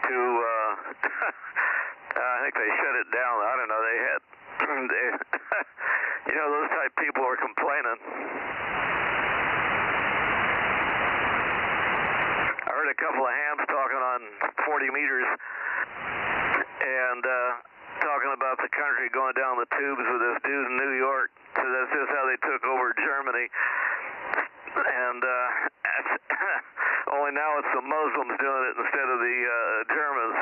to, I think they shut it down. I don't know, they had, you know, those type people were complaining. I heard a couple of hams talking on 40 meters and talking about the country going down the tubes with this dude in New York. So that's just how they took over Germany. And only now it's the Muslims doing it instead of the Germans.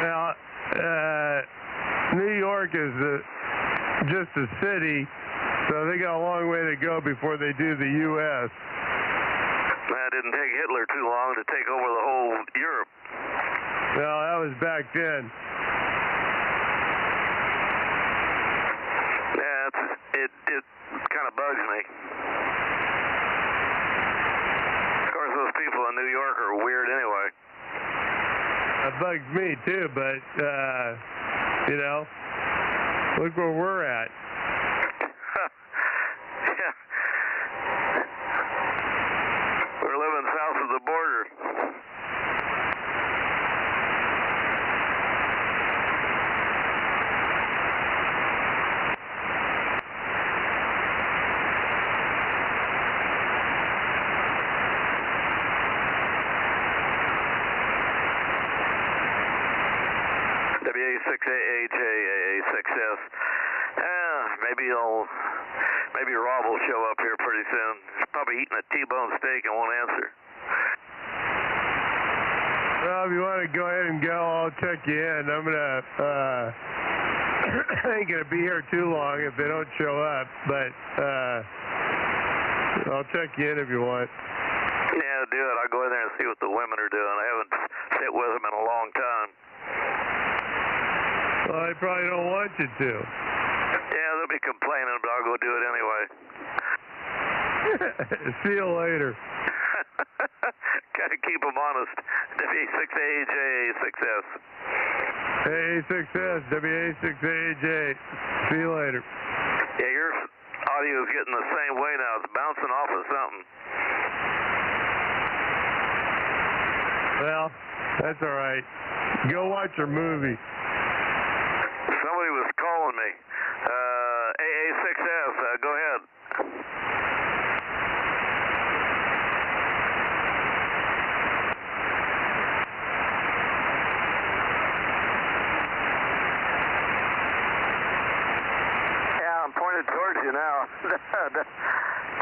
Now, New York is just a city, so they got a long way to go before they do the U.S. That didn't take Hitler too long to take over the whole Europe. No, that was back then. Yeah, it kind of bugs me. Of course, those people in New York are weird anyway. It bugs me too, but, you know, look where we're at. Yeah. We're living south of the border. WA6AHA6S. Maybe Rob will show up here pretty soon. He's probably eating a T-bone steak and won't answer. Well, if you want to go ahead and go, I'll check you in. I'm gonna, I ain't gonna be here too long if they don't show up, but I'll check you in if you want. Yeah, do it. I'll go in there and see what the women are doing. I haven't sit with them in a long time. Well, I probably don't want you to. Yeah, they'll be complaining, but I'll go do it anyway. See you later. Gotta keep them honest. WA6AJ6S. A6S, WA6AJ. See you later. Yeah, your audio is getting the same way now. It's bouncing off of something. Well, that's all right. Go watch your movie. Somebody was calling me. AA6S, go ahead. Yeah, I'm pointed towards you now.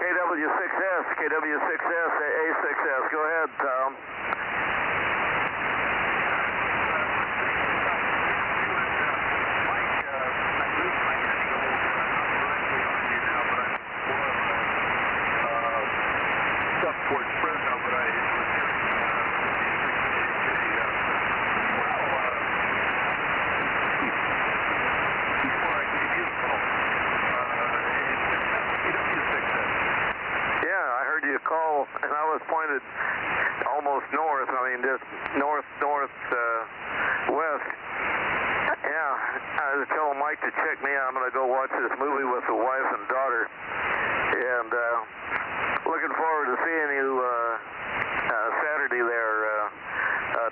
KW6S, KW6S, AA6S. Go ahead, Tom. Call, and I was pointed almost north. I mean, just north, west. Yeah, I was telling Mike to check me out. I'm going to go watch this movie with the wife and daughter, and looking forward to seeing you Saturday there,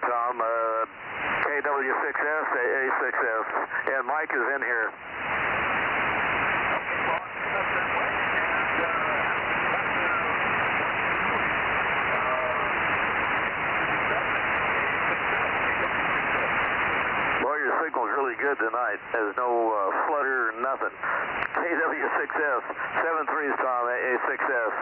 Tom. KW6S, A6S, and Mike is in here. Signal's really good tonight. There's no flutter or nothing. KW6S, 7-3's Tom, AA6S.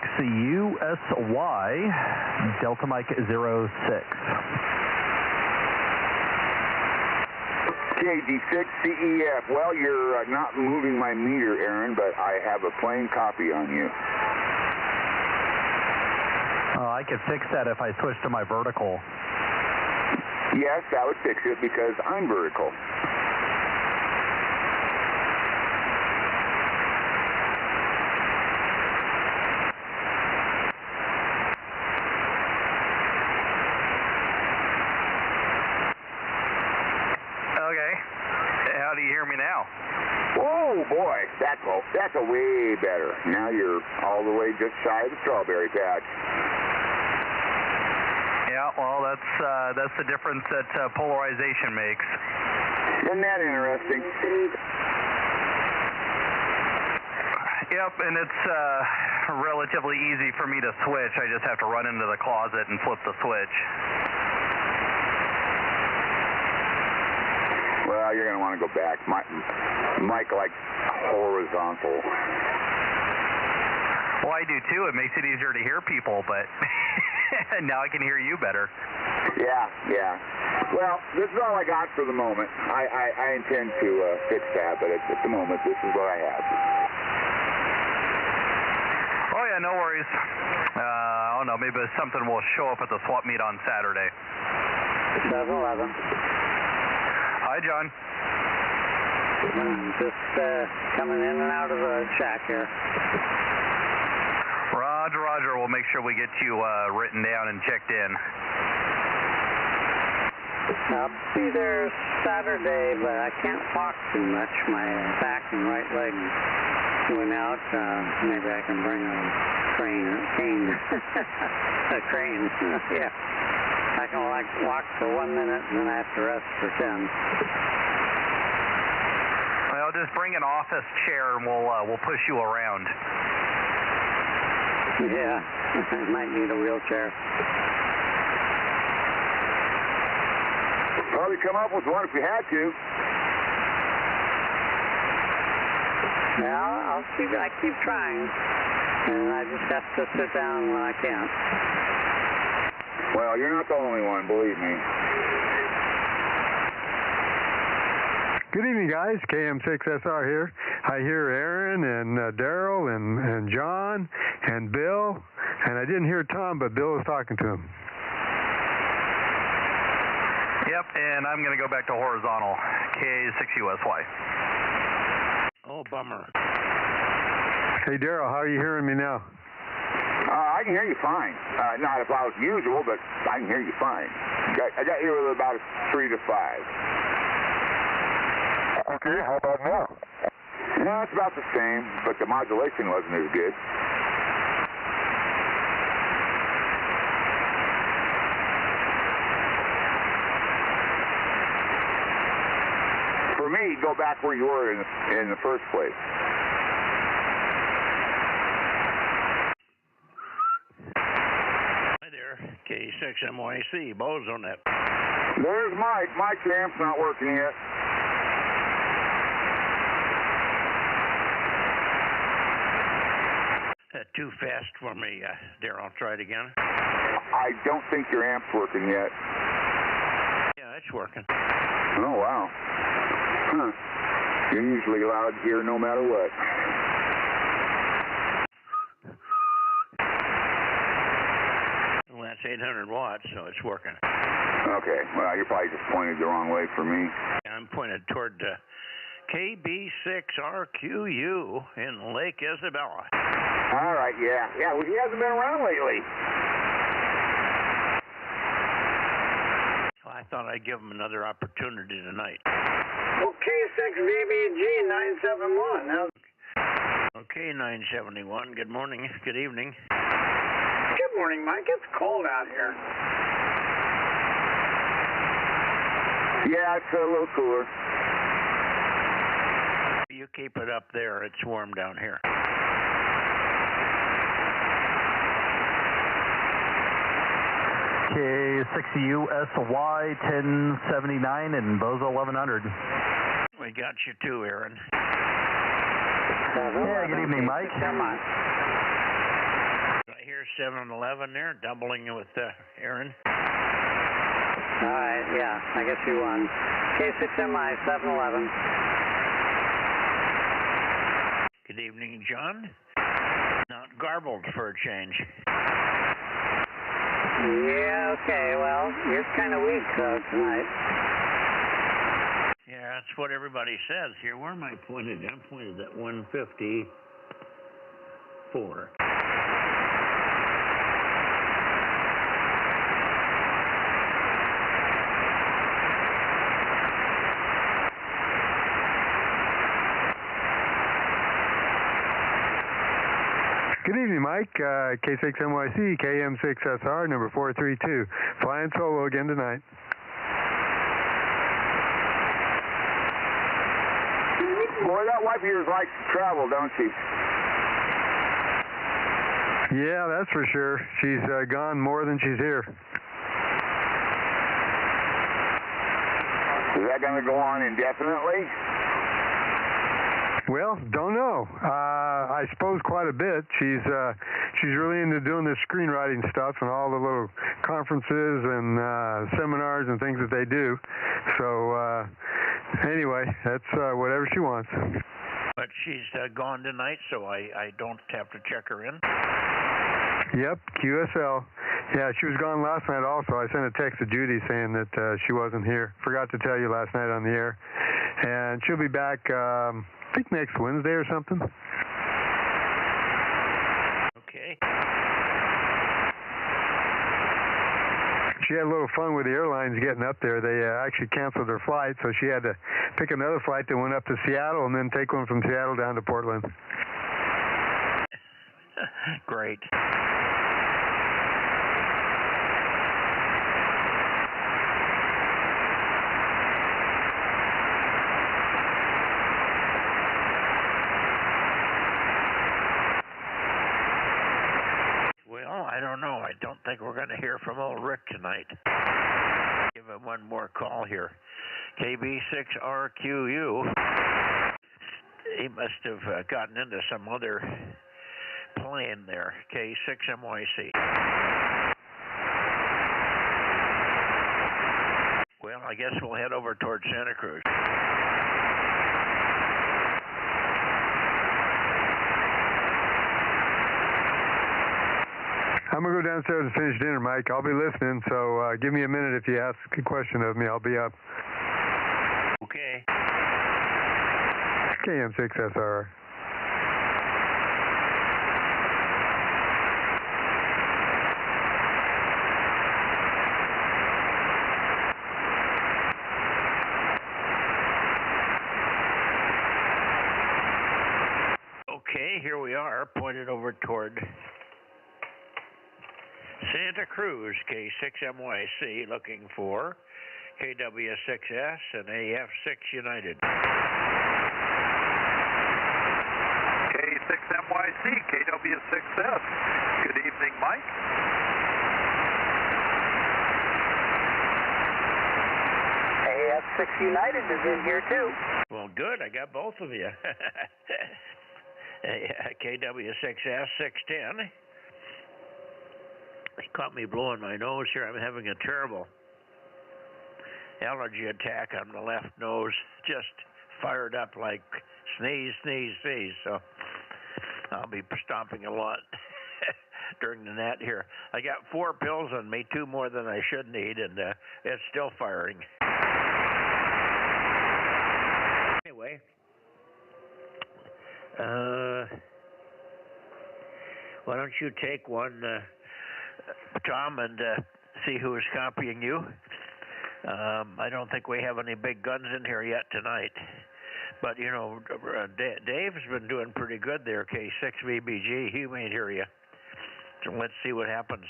K6USY, Delta Mike 06. KG6CEF. Well, you're not moving my meter, Aaron, but I have a plain copy on you. I could fix that if I switch to my vertical. Yes, that would fix it because I'm vertical. Okay. How do you hear me now? Oh boy, that's a way better. Now you're all the way just shy of the strawberry patch. Yeah, well, that's the difference that polarization makes. Isn't that interesting? Yep, and it's relatively easy for me to switch. I just have to run into the closet and flip the switch. Well, you're going to want to go back. Mike likes horizontal. Well, I do too. It makes it easier to hear people, but now I can hear you better. Yeah. Well, this is all I got for the moment. I intend to fix that, but at the moment, this is what I have. Oh, yeah, no worries. I don't know, maybe something will show up at the swap meet on Saturday. 7-Eleven. Hi, John. Just coming in and out of the shack here. Roger. We'll make sure we get you written down and checked in. I'll be there Saturday, but I can't walk too much. My back and right leg went out. Maybe I can bring a cane. A crane. Yeah. I can walk for 1 minute and then I have to rest for 10. Well, just bring an office chair and we'll push you around. Yeah, I might need a wheelchair. Probably come up with one if you had to. Yeah, I keep trying, and I just have to sit down when I can't. Well, you're not the only one, believe me. Good evening, guys. KM6SR here. I hear Aaron and Daryl and John and Bill, and I didn't hear Tom, but Bill was talking to him. Yep, and I'm going to go back to horizontal, K6USY. Oh, bummer. Hey, Daryl, how are you hearing me now? I can hear you fine. Not about as usual, but I can hear you fine. I got you with about a 3 to 5. Okay, how about now? No, it's about the same, but the modulation wasn't as good. For me, go back where you were in the first place. Hi there, K6MYC, Bozo Net. There's Mike. Mike's amp's not working yet. Too fast for me, Daryl. Try it again. I don't think your amp's working yet. Yeah, it's working. Oh, wow. Huh. You're usually loud here no matter what. Well, that's 800 watts, so it's working. Okay, well, you're probably just pointed the wrong way for me. I'm pointed toward KB6RQU in Lake Isabella. All right, yeah. Well, he hasn't been around lately. Well, I thought I'd give him another opportunity tonight. K6VBG 971. Now. Okay, 971. Good morning. Good evening. Good morning, Mike. It's cold out here. Yeah, it's a little cooler. You keep it up there. It's warm down here. K6USY 1079 and Bozo 1100. We got you too, Aaron. Yeah, good evening, Mike. Come on. Center 711 there, doubling with Aaron. All right, yeah, I guess you won. K6MI 711. Good evening, John. Not garbled for a change. Yeah, okay, well, you're kind of weak, though, tonight. Yeah, that's what everybody says here. Where am I pointed? I'm pointed at 154. Good evening, Mike. K6NYC, KM6SR, number 432. Flying solo again tonight. Boy, that wife of yours likes to travel, don't she? Yeah, that's for sure. She's gone more than she's here. Is that going to go on indefinitely? Well, don't know. I suppose quite a bit. She's really into doing this screenwriting stuff and all the little conferences and seminars and things that they do. So anyway, that's whatever she wants. But she's gone tonight, so I don't have to check her in. Yep, QSL. Yeah, she was gone last night also. I sent a text to Judy saying that she wasn't here. Forgot to tell you last night on the air. And she'll be back, I think next Wednesday or something. Okay. She had a little fun with the airlines getting up there. They actually canceled her flight, so she had to pick another flight that went up to Seattle and then take one from Seattle down to Portland. Great. Well, I don't know. I don't think we're going to hear from old Rick tonight. Give him one more call here. KB6RQU. He must have gotten into some other plane there. K6MYC. Well, I guess we'll head over towards Santa Cruz. I'm going to go downstairs and finish dinner, Mike. I'll be listening, so give me a minute if you ask a question of me. I'll be up. Okay. KM6SR. Okay, here we are, pointed over toward Santa Cruz, K6MYC, looking for KW6S and AF6 United. K6MYC, KW6S. Good evening, Mike. AF6 United is in here, too. Well, good. I got both of you. KW6S 610. They caught me blowing my nose here. I'm having a terrible allergy attack on the left nose. Just fired up like sneeze, sneeze, sneeze. So I'll be stomping a lot during the net here. I got 4 pills on me, 2 more than I should need, and it's still firing. Anyway, why don't you take one, Tom, and see who is copying you? I don't think we have any big guns in here yet tonight. But, you know, Dave's been doing pretty good there, K6VBG. He may hear you. So let's see what happens.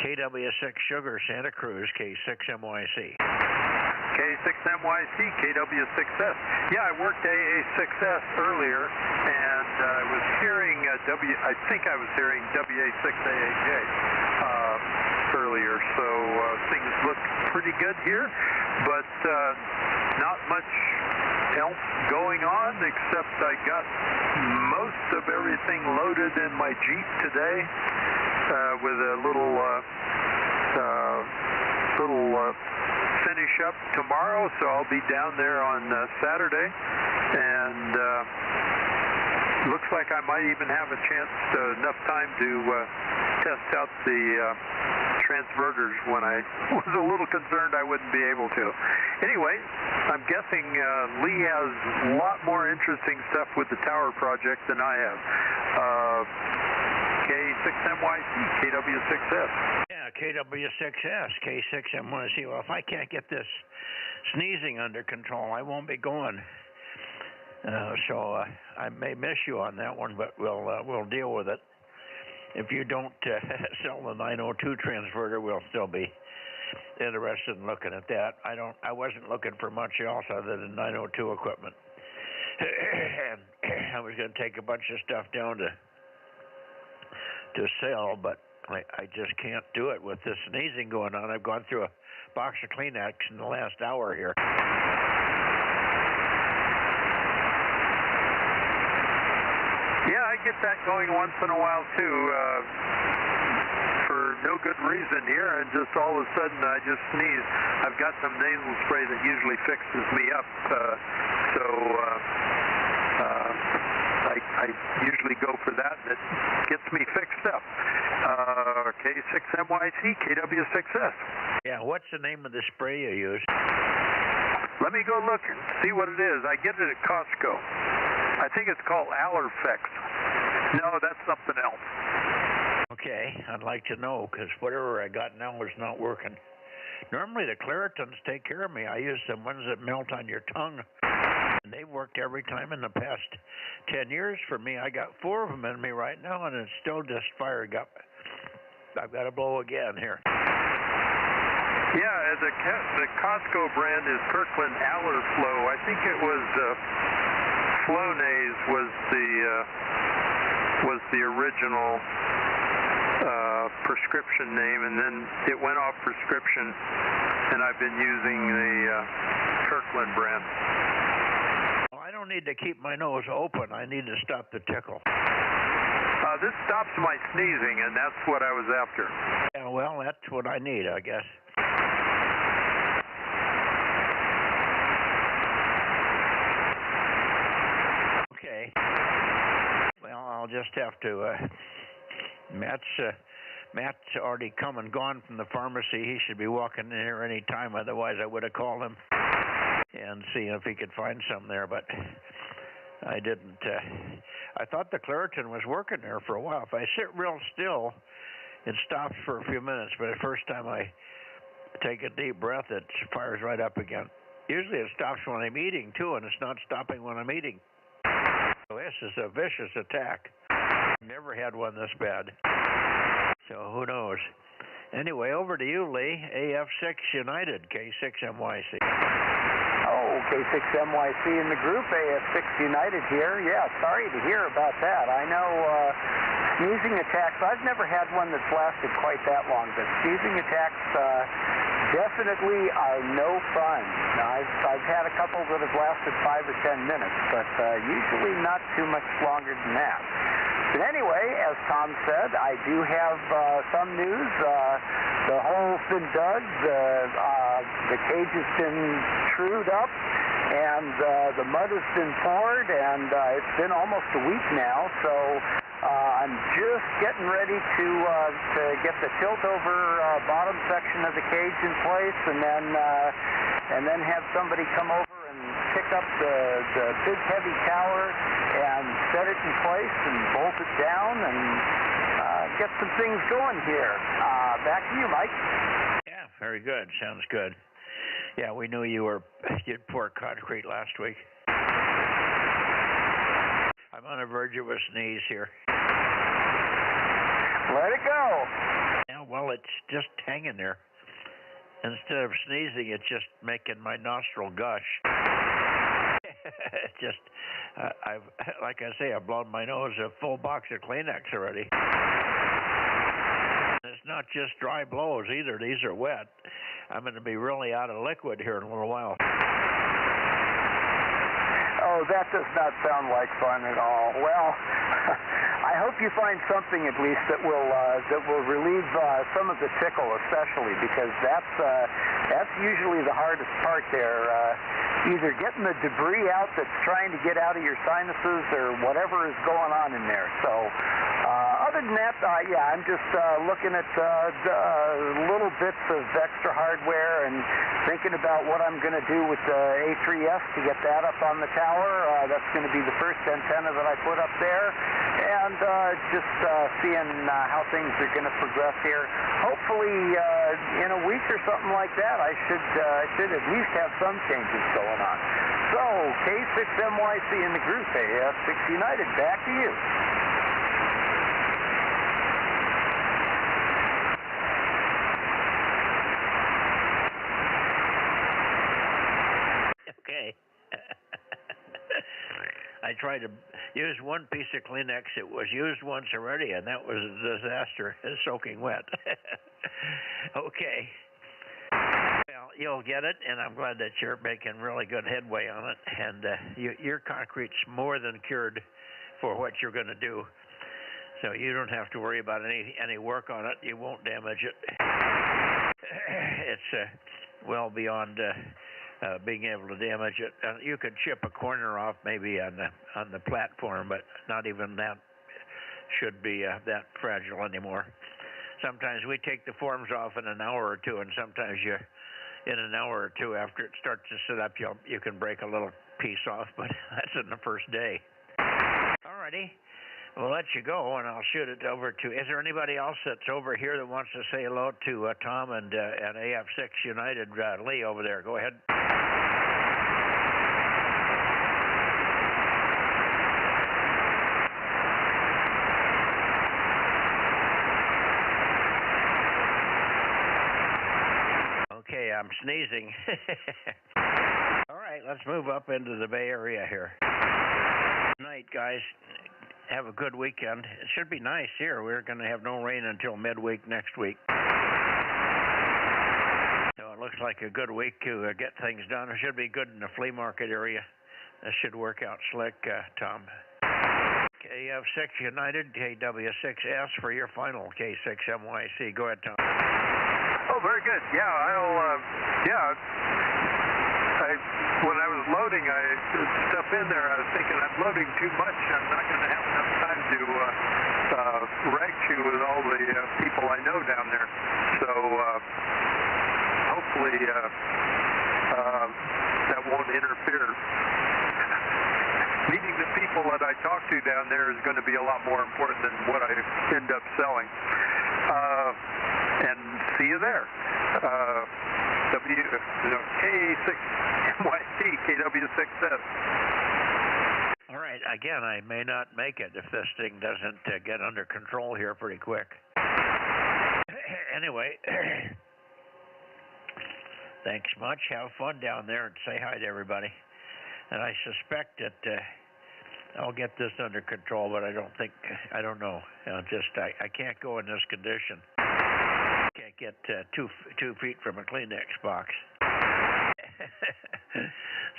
KW6 Sugar, Santa Cruz, K6MYC. K6MYC, KW6S. Yeah, I worked AA6S earlier, and I was hearing I think I was hearing WA6AAJ earlier, so things look pretty good here, but not much else going on except I got most of everything loaded in my Jeep today. up tomorrow, so I'll be down there on Saturday, and looks like I might even have a chance, enough time to test out the transverters when I was a little concerned I wouldn't be able to. Anyway, I'm guessing Lee has a lot more interesting stuff with the tower project than I have. K6MYC, KW6S. Yeah, KW6S, K6MYC. Well, if I can't get this sneezing under control, I won't be going. So I may miss you on that one, but we'll deal with it. If you don't sell the 902 transverter, we'll still be interested in looking at that. I wasn't looking for much else other than 902 equipment. And I was going to take a bunch of stuff down to sell, but I just can't do it with this sneezing going on. I've gone through a box of Kleenex in the last hour here. Yeah, I get that going once in a while too, for no good reason here, and just all of a sudden I just sneeze. I've got some nasal spray that usually fixes me up, so I usually go for that, and it gets me fixed up. K6MYC, KW6S. Yeah, what's the name of the spray you use? Let me go look and see what it is. I get it at Costco. I think it's called Allerfex. No, that's something else. Okay, I'd like to know, because whatever I got now is not working. Normally the Claritons take care of me. I use the ones that melt on your tongue, and they've worked every time in the past 10 years for me. I got 4 of them in me right now, and it's still just fired up. I've got to blow again here. Yeah, the Costco brand is Kirkland Allerflow. I think it was Flonase was the original prescription name, and then it went off prescription, and I've been using the Kirkland brand. Well, I don't need to keep my nose open. I need to stop the tickle. This stops my sneezing, and that's what I was after. Yeah, well, that's what I need, I guess. Okay. Well, I'll just have to, Matt's already come and gone from the pharmacy. He should be walking in here any time. Otherwise, I would have called him and see if he could find some there, but I didn't. I thought the Claritin was working there for a while. If I sit real still, it stops for a few minutes, but the first time I take a deep breath, it fires right up again. Usually it stops when I'm eating, too, and it's not stopping when I'm eating. So this is a vicious attack. Never had one this bad. So who knows? Anyway, over to you, Lee. AF6 United, K6MYC. Oh, K6MYC in the group, AF6 United here. Yeah, sorry to hear about that. I know sneezing attacks, I've never had one that's lasted quite that long, but sneezing attacks definitely are no fun. Now, I've had a couple that have lasted 5 or 10 minutes, but usually not too much longer than that. But anyway, as Tom said, I do have some news. The hole's been dug, the cage has been trued up, and the mud has been poured, and it's been almost a week now, so I'm just getting ready to get the tilt-over bottom section of the cage in place, and then have somebody come over and pick up the big heavy tower and set it in place and bolt it down and get some things going here. Back to you, Mike. Yeah, very good. Sounds good. Yeah, we knew you'd pour concrete last week. I'm on the verge of a sneeze here. Let it go. Yeah, well, it's just hanging there. Instead of sneezing, it's just making my nostril gush. Just, like I say, I've blown my nose a full box of Kleenex already. It's not just dry blows either. These are wet. I'm going to be really out of liquid here in a little while. Oh, that does not sound like fun at all. Well, I hope you find something at least that will relieve some of the tickle, especially because that's usually the hardest part there. Either getting the debris out that's trying to get out of your sinuses or whatever is going on in there. So other than that, yeah, I'm just looking at little bits of extra hardware and thinking about what I'm going to do with the A3S to get that up on the tower. That's going to be the first antenna that I put up there, and just seeing how things are going to progress here. Hopefully, in a week or something like that, I should at least have some changes going on. So, K6MYC in the group, AF6 United, back to you. Okay. I tried to use one piece of Kleenex. It was used once already, and that was a disaster. It's soaking wet. Okay. Well, you'll get it, and I'm glad that you're making really good headway on it. And your concrete's more than cured for what you're going to do. So you don't have to worry about any work on it. You won't damage it. It's well beyond being able to damage it. You could chip a corner off maybe on the platform, but not even that should be that fragile anymore. Sometimes we take the forms off in an hour or two, and sometimes in an hour or two after it starts to sit up, you can break a little piece off, but that's in the first day. Alrighty. We'll let you go, and I'll shoot it over to... Is there anybody else that's over here that wants to say hello to Tom and AF6 United, Lee over there? Go ahead. Okay, I'm sneezing. All right, let's move up into the Bay Area here. Good night, guys. Have a good weekend. It should be nice here. We're going to have no rain until midweek next week. So it looks like a good week to get things done. It should be good in the flea market area. This should work out slick, Tom. KF6 United, KW6S for your final, K6MYC. Go ahead, Tom. Oh, very good. Yeah, when I was loading stuff in there, I was thinking I'm loading too much. I'm not going to have enough time to rag chew with all the people I know down there. So hopefully that won't interfere. Meeting the people that I talk to down there is going to be a lot more important than what I end up selling. And see you there. K6MYC, KW6S. All right, again, I may not make it if this thing doesn't get under control here pretty quick. Anyway, thanks much. Have fun down there and say hi to everybody. And I suspect that I'll get this under control, but I don't know. I can't go in this condition. Can't get 2 feet from a Kleenex box.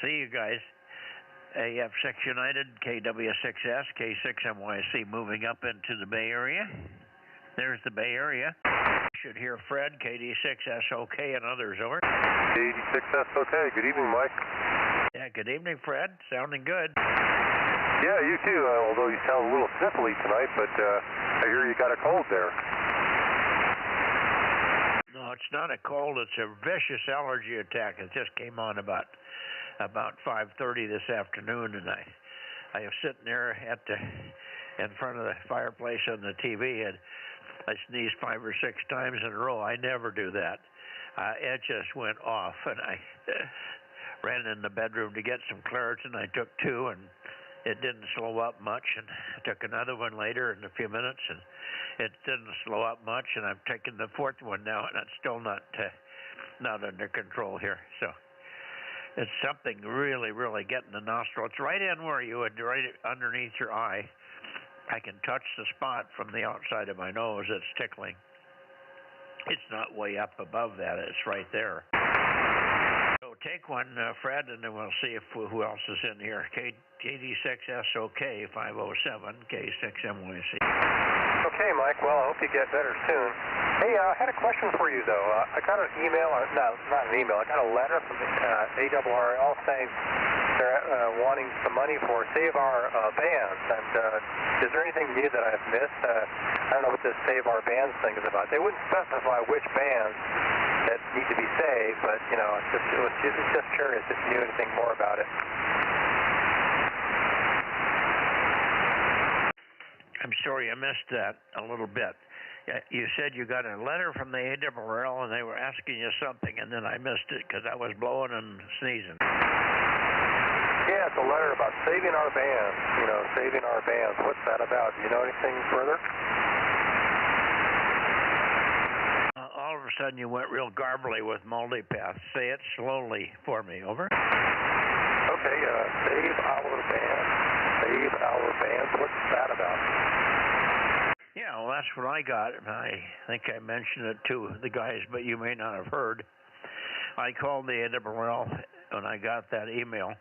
See you guys. AF6 United, KW6S, K6MYC moving up into the Bay Area. There's the Bay Area. You should hear Fred, KD6SOK, and others over. KD6SOK. Good evening, Mike. Yeah, good evening, Fred. Sounding good. Yeah, you too, although you sound a little sniffly tonight, but I hear you got a cold there. No, it's not a cold. It's a vicious allergy attack. It just came on about 5:30 this afternoon, and I was sitting there in front of the fireplace on the TV, and I sneezed 5 or 6 times in a row. I never do that. It just went off, and I ran in the bedroom to get some Claritin. I took 2, and it didn't slow up much, and I took another one later in a few minutes, and it didn't slow up much, and I'm taking the 4th one now, and it's still not under control here. So it's something really, really getting the nostril. It's right in where you would, right underneath your eye. I can touch the spot from the outside of my nose. It's tickling. It's not way up above that. It's right there. So take one, Fred, and then we'll see if who else is in here. KD6SOK 507 K6MYC. Okay, Mike. Well, I hope you get better soon. Hey, I had a question for you, though. I got an email, no, not an email. I got a letter from the ARRL saying they're wanting some money for Save Our Bands. And is there anything new that I've missed? I don't know what this Save Our Bands thing is about. They wouldn't specify which bands that need to be saved, but, you know, it's just curious if you knew anything more about it. I'm sorry I missed that a little bit. You said you got a letter from the ARRL and they were asking you something, and then I missed it because I was blowing and sneezing. Yeah, it's a letter about saving our bands. You know, saving our bands. What's that about? Do you know anything further? All of a sudden you went real garbly with multipath. Say it slowly for me. Over. Okay, save our bands. Save our bands. What's that about? Yeah, well, that's what I got. I think I mentioned it to the guys, but you may not have heard. I called the ARRL when I got that email.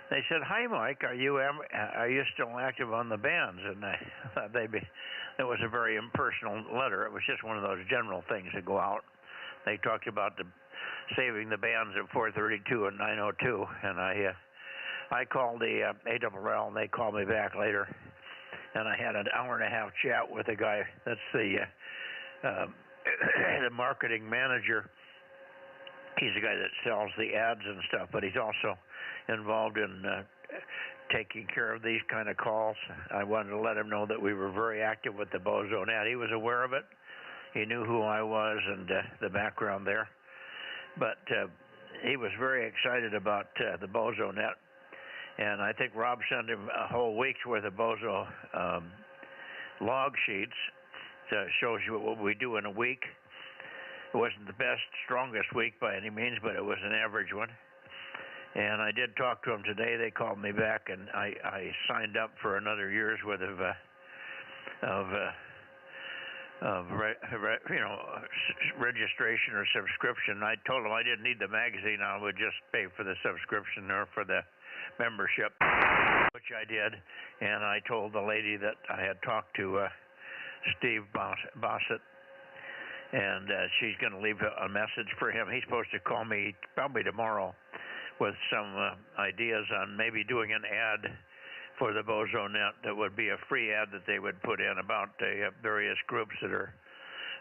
They said, "Hi, Mike. Are you still active on the bands?" And I thought it was a very impersonal letter. It was just one of those general things that go out. They talked about saving the bands at 432 and 902, and I called the ARRL, and they called me back later. And I had an hour-and-a-half chat with a guy that's the marketing manager. He's the guy that sells the ads and stuff, but he's also involved in taking care of these kind of calls. I wanted to let him know that we were very active with the Bozo Net. He was aware of it. He knew who I was and the background there. But he was very excited about the Bozo Net. And I think Rob sent him a whole week's worth of Bozo log sheets that shows you what we do in a week. It wasn't the best, strongest week by any means, but it was an average one. And I did talk to them today. They called me back, and I signed up for another year's worth of registration or subscription. I told them I didn't need the magazine. I would just pay for the subscription or for the membership, which I did. And I told the lady that I had talked to Steve Bossett, and she's going to leave a message for him. He's supposed to call me probably tomorrow with some ideas on maybe doing an ad for the Bozo Net that would be a free ad that they would put in about the various groups that are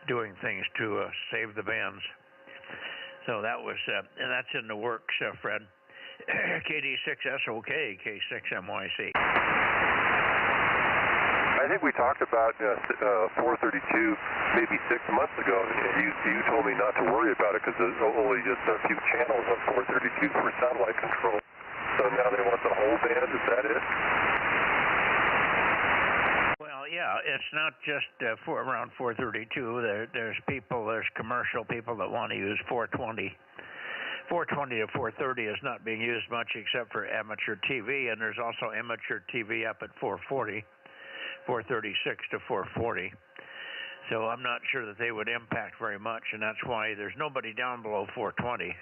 doing things to save the bands. So that was, and that's in the works, Fred. KD6SOK, K6MYC. I think we talked about 432 maybe 6 months ago. You told me not to worry about it because there's only just a few channels on 432 for satellite control. So now they want the whole band. Is that it? Well, yeah, it's not just for around 432. There's commercial people that want to use 420. 420 to 430 is not being used much except for amateur TV, and there's also amateur TV up at 440, 436 to 440. So I'm not sure that they would impact very much, and that's why there's nobody down below 420,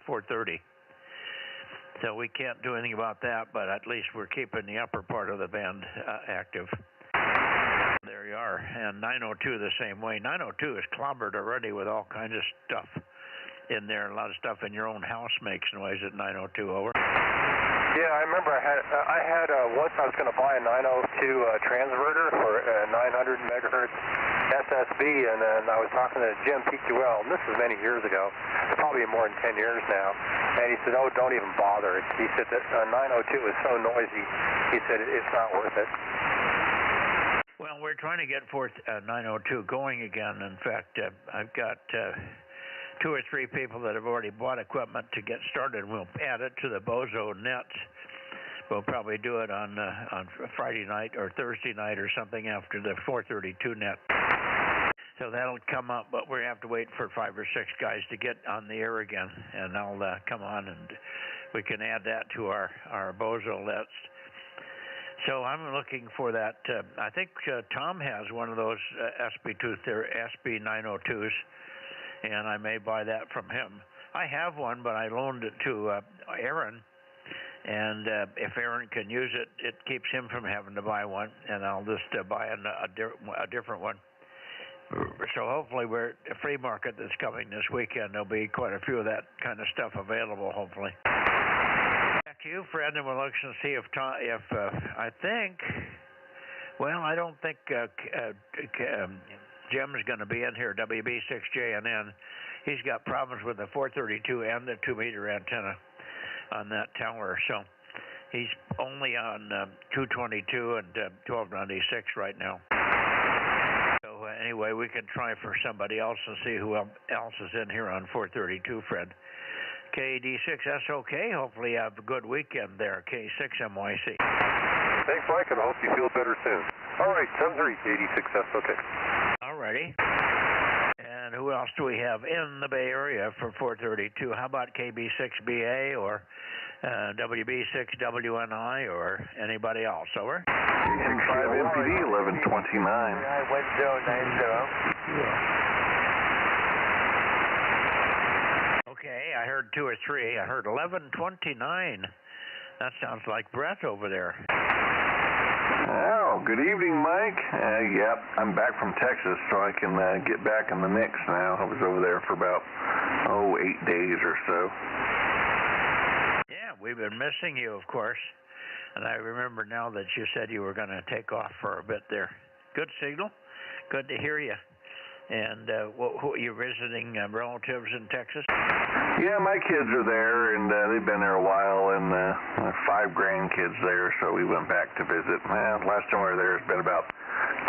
430. So we can't do anything about that, but at least we're keeping the upper part of the band active. There you are. And 902 the same way. 902 is clobbered already with all kinds of stuff in there. A lot of stuff in your own house makes noise at 902. Over. Yeah, I remember I had once I was going to buy a 902 transverter for 900 megahertz SSB, and then I was talking to Jim PQL, and this was many years ago, probably more than 10 years now, and he said, "Oh, don't even bother." He said that 902 is so noisy. He said it's not worth it. Well, we're trying to get 902 going again. In fact, I've got 2 or 3 people that have already bought equipment to get started. We'll add it to the Bozo Net. We'll probably do it on Friday night or Thursday night or something after the 432 net. So that'll come up, but we have to wait for 5 or 6 guys to get on the air again, and I'll come on and we can add that to our Bozo Nets. So I'm looking for that. I think Tom has one of those SB902s. And I may buy that from him. I have one, but I loaned it to Aaron, and if Aaron can use it, it keeps him from having to buy one, and I'll just buy a different one. So hopefully we're at a free market that's coming this weekend. There'll be quite a few of that kind of stuff available, hopefully. Back to you, Fred, and we'll look and see if I think, well, I don't think Jim's going to be in here, WB6JNN. He's got problems with the 432 and the 2-meter antenna on that tower, so he's only on 222 and 1296 right now. So anyway, we can try for somebody else and see who else is in here on 432, Fred. KD6SOK, hopefully you have a good weekend there, K6MYC. Thanks, Mike, and I hope you feel better soon. All right, 73, 86SOK. All righty. And who else do we have in the Bay Area for 432? How about KB6BA or WB6WNI or anybody else? Over. K65 MPD 1129. 1090. Okay, I heard 2 or 3. I heard 1129. That sounds like Brett over there. Oh, good evening, Mike. Yep, I'm back from Texas, so I can get back in the mix now. I was over there for about, 8 days or so. Yeah, we've been missing you, of course. And I remember now that you said you were going to take off for a bit there. Good signal. Good to hear you. And who you're visiting relatives in Texas? Yeah, my kids are there, and they've been there a while, and 5 grandkids there, so we went back to visit. Last time we were there has been about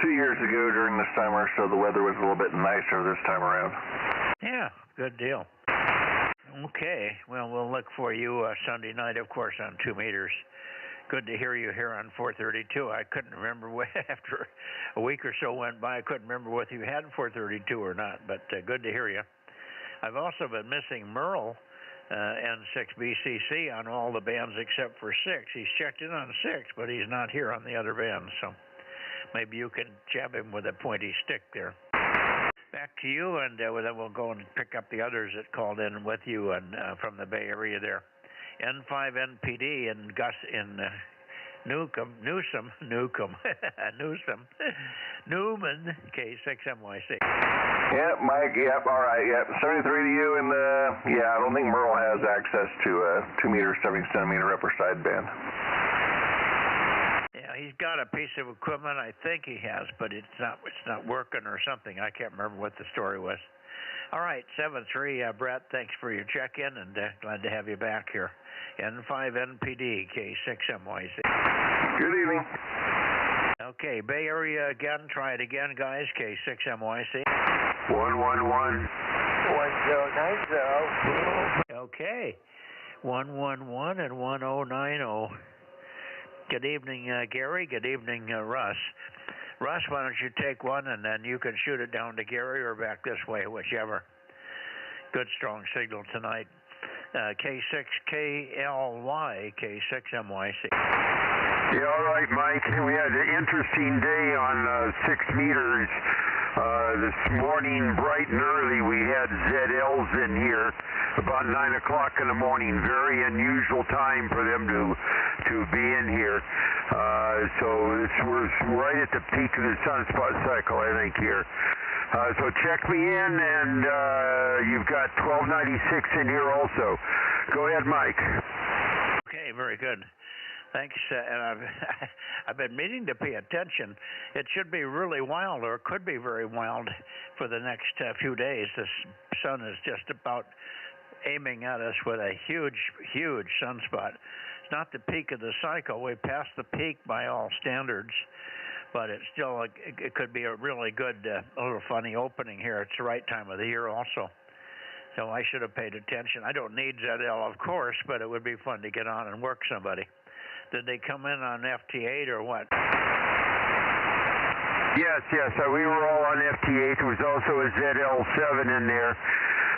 2 years ago during the summer, so the weather was a little bit nicer this time around. Yeah, good deal. Okay, well, we'll look for you Sunday night, of course, on 2 meters. Good to hear you here on 432. I couldn't remember after a week or so went by. I couldn't remember whether you had 432 or not, but good to hear you. I've also been missing Merle N6BCC on all the bands except for 6. He's checked in on 6, but he's not here on the other bands, so maybe you can jab him with a pointy stick there. Back to you, and then we'll go and pick up the others that called in with you and from the Bay Area there. N5NPD in Newsom, Newman, K6MYC. Yep, Mike, yep, all right, yep. 73 to you, and I don't think Merle has access to a 2 meter, 70 centimeter upper sideband. Yeah, he's got a piece of equipment, I think he has, but it's not working or something. I can't remember what the story was. All right, 7-3, Brett, thanks for your check-in, and glad to have you back here. N5NPD, K6MYC. Good evening. Okay, Bay Area again. Try it again, guys. K6MYC. 111. 1090. Okay, 111 and 1090. Good evening, Gary. Good evening, Russ. Russ, why don't you take one, and then you can shoot it down to Gary or back this way, whichever. Good, strong signal tonight. K6KLY, K6MYC. Yeah, all right, Mike. We had an interesting day on 6 meters. This morning, bright and early, we had ZLs in here about 9 o'clock in the morning. Very unusual time for them to be in here. So we're right at the peak of the sunspot cycle, I think, here. So check me in, and you've got 1296 in here also. Go ahead, Mike. Okay, very good. Thanks, and I've been meaning to pay attention. It should be really wild, or could be very wild, for the next few days. The sun is just about aiming at us with a huge, huge sunspot. It's not the peak of the cycle. We passed the peak by all standards, but it's still it could be a really good, little funny opening here. It's the right time of the year also. So I should have paid attention. I don't need ZL, of course, but it would be fun to get on and work somebody. Did they come in on FT8 or what? Yes. We were all on FT8. There was also a ZL7 in there.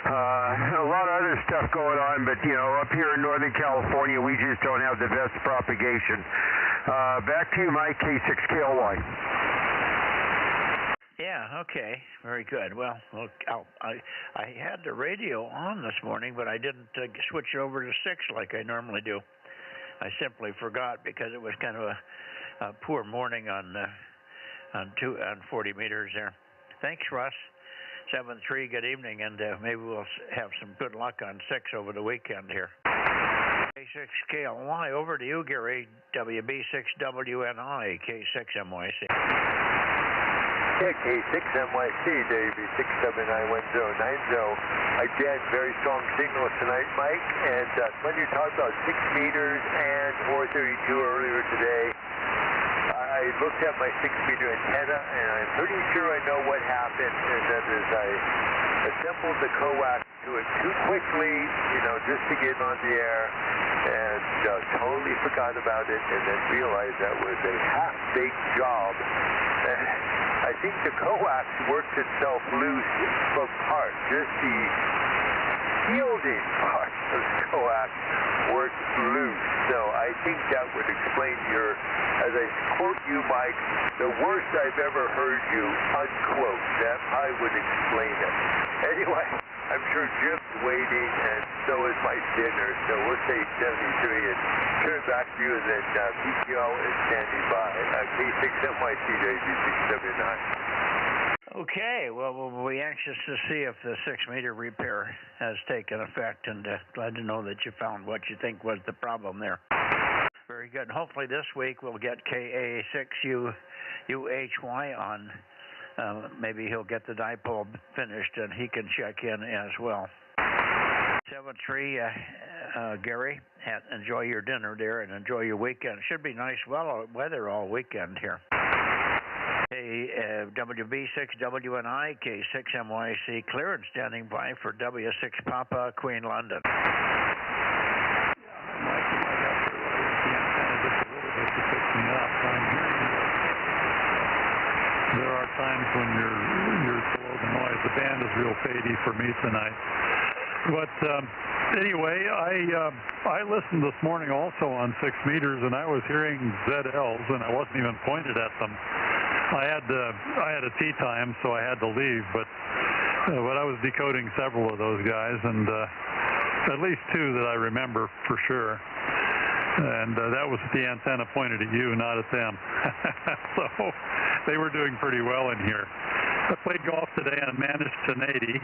A lot of other stuff going on, but, up here in Northern California, we just don't have the best propagation. Back to you, Mike, K6KLY. Yeah, Yeah, okay, very good. Well, I had the radio on this morning, but I didn't switch it over to 6 like I normally do. I simply forgot because it was kind of a poor morning on 40 meters there. Thanks, Russ. 7-3, good evening, and maybe we'll have some good luck on 6 over the weekend here. K6KLY, over to you, Gary. WB6WNI, K6MYC. Yeah, K6MYC, WB6791090. Again, very strong signals tonight, Mike, and when you talked about 6 meters and 432 earlier today, I looked at my 6-meter antenna, and I'm pretty sure I know what happened, and that is I assembled the coax to it too quickly, just to get on the air, and totally forgot about it, and then realized that was a half-baked job. And I think the coax worked itself loose from part, just the shielding part of the coax worked loose. So I think that would explain your, as I quote you, Mike, the worst I've ever heard you, unquote. That I would explain it. Anyway, I'm sure Jim's waiting, and so is my dinner. So we'll say 73 and turn back to you, and then PTO is standing by. K6MYC to AB679. Okay, well, we'll be anxious to see if the 6-meter repair has taken effect, and glad to know that you found what you think was the problem there. Very good. Hopefully this week we'll get KA6UHY on. Maybe he'll get the dipole finished, and he can check in as well. 7-3, Gary, enjoy your dinner there and enjoy your weekend. Should be nice weather all weekend here. WB6WNI, K6MYC, clear and standing by for W6 Papa, Queen London. There are times when you're below the noise. The band is real fadey for me tonight. But anyway, I listened this morning also on 6 meters, and I was hearing ZLs, and I wasn't even pointed at them. I had a tea time, so I had to leave, but I was decoding several of those guys, and at least 2 that I remember for sure. And that was the antenna pointed at you, not at them. So they were doing pretty well in here. I played golf today and managed an 80.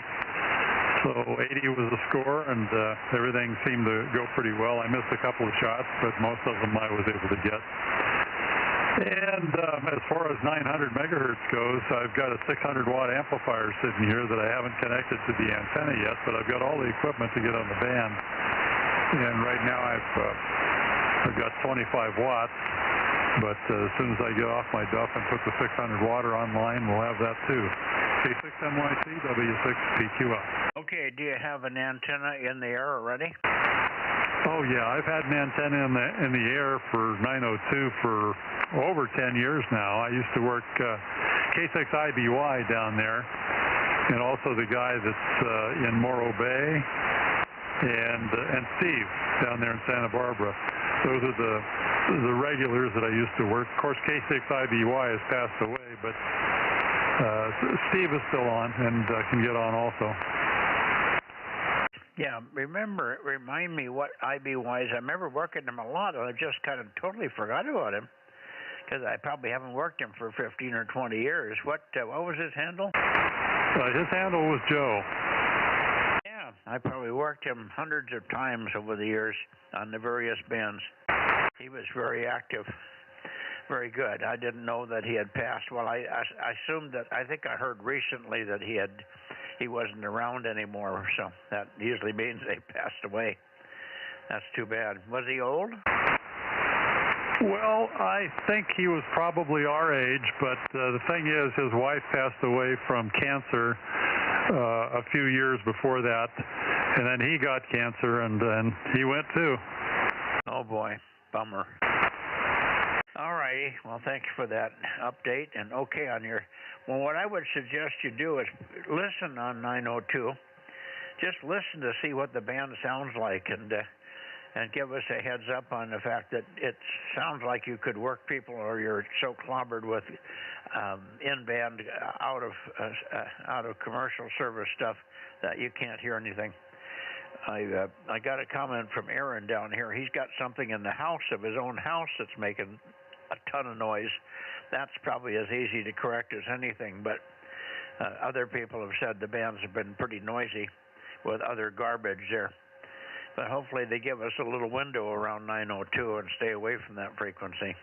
So 80 was the score, and everything seemed to go pretty well. I missed a couple of shots, but most of them I was able to get. And as far as 900 megahertz goes, I've got a 600-watt amplifier sitting here that I haven't connected to the antenna yet, but I've got all the equipment to get on the band. And right now I've got 25 watts, but as soon as I get off my duff and put the 600 watter online, we'll have that too. K6MYC, W6PQL. Okay, do you have an antenna in the air already? Oh yeah, I've had an antenna in the air for 902 for over 10 years now. I used to work K6IBY down there, and also the guy that's in Morro Bay, and Steve down there in Santa Barbara. Those are the regulars that I used to work. Of course, K6IBY has passed away, but Steve is still on and can get on also. Yeah, remind me what IBY is. I remember working him a lot, and I just kind of totally forgot about him because I probably haven't worked him for 15 or 20 years. What was his handle? His handle was Joe. Yeah, I probably worked him hundreds of times over the years on the various bands. He was very active, very good. I didn't know that he had passed. Well, I assumed that. I think I heard recently that he wasn't around anymore, so that usually means they passed away. That's too bad. Was he old? Well, I think he was probably our age, but the thing is, his wife passed away from cancer a few years before that, and then he got cancer, and he went too. Oh boy, bummer. All righty. Well, thank you for that update. And okay, well, what I would suggest you do is listen on 902. Just listen to see what the band sounds like, and and give us a heads up on the fact that it sounds like you could work people, or you're so clobbered with in-band, out of commercial service stuff that you can't hear anything. I got a comment from Aaron down here. He's got something in the house of his own house that's making a ton of noise. That's probably as easy to correct as anything, but other people have said the bands have been pretty noisy with other garbage there. But hopefully they give us a little window around 902 and stay away from that frequency.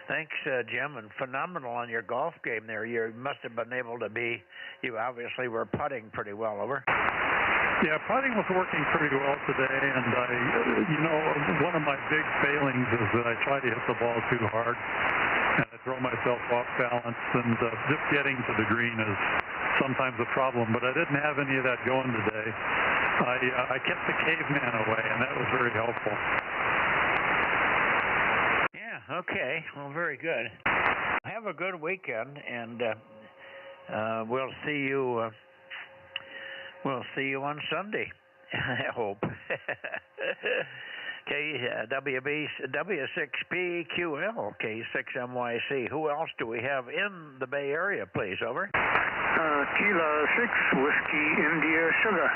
Thanks, Jim, and phenomenal on your golf game there. You must have been able to you obviously were putting pretty well, over. Yeah, putting was working pretty well today, and one of my big failings is that I try to hit the ball too hard, and I throw myself off balance, and just getting to the green is sometimes a problem, but I didn't have any of that going today. I kept the caveman away, and that was very helpful. Yeah, okay. Well, very good. Have a good weekend, and we'll see you on Sunday, I hope. W6PQL, K6MYC. Who else do we have in the Bay Area, please? Over. Kilo 6 Whiskey India Sugar.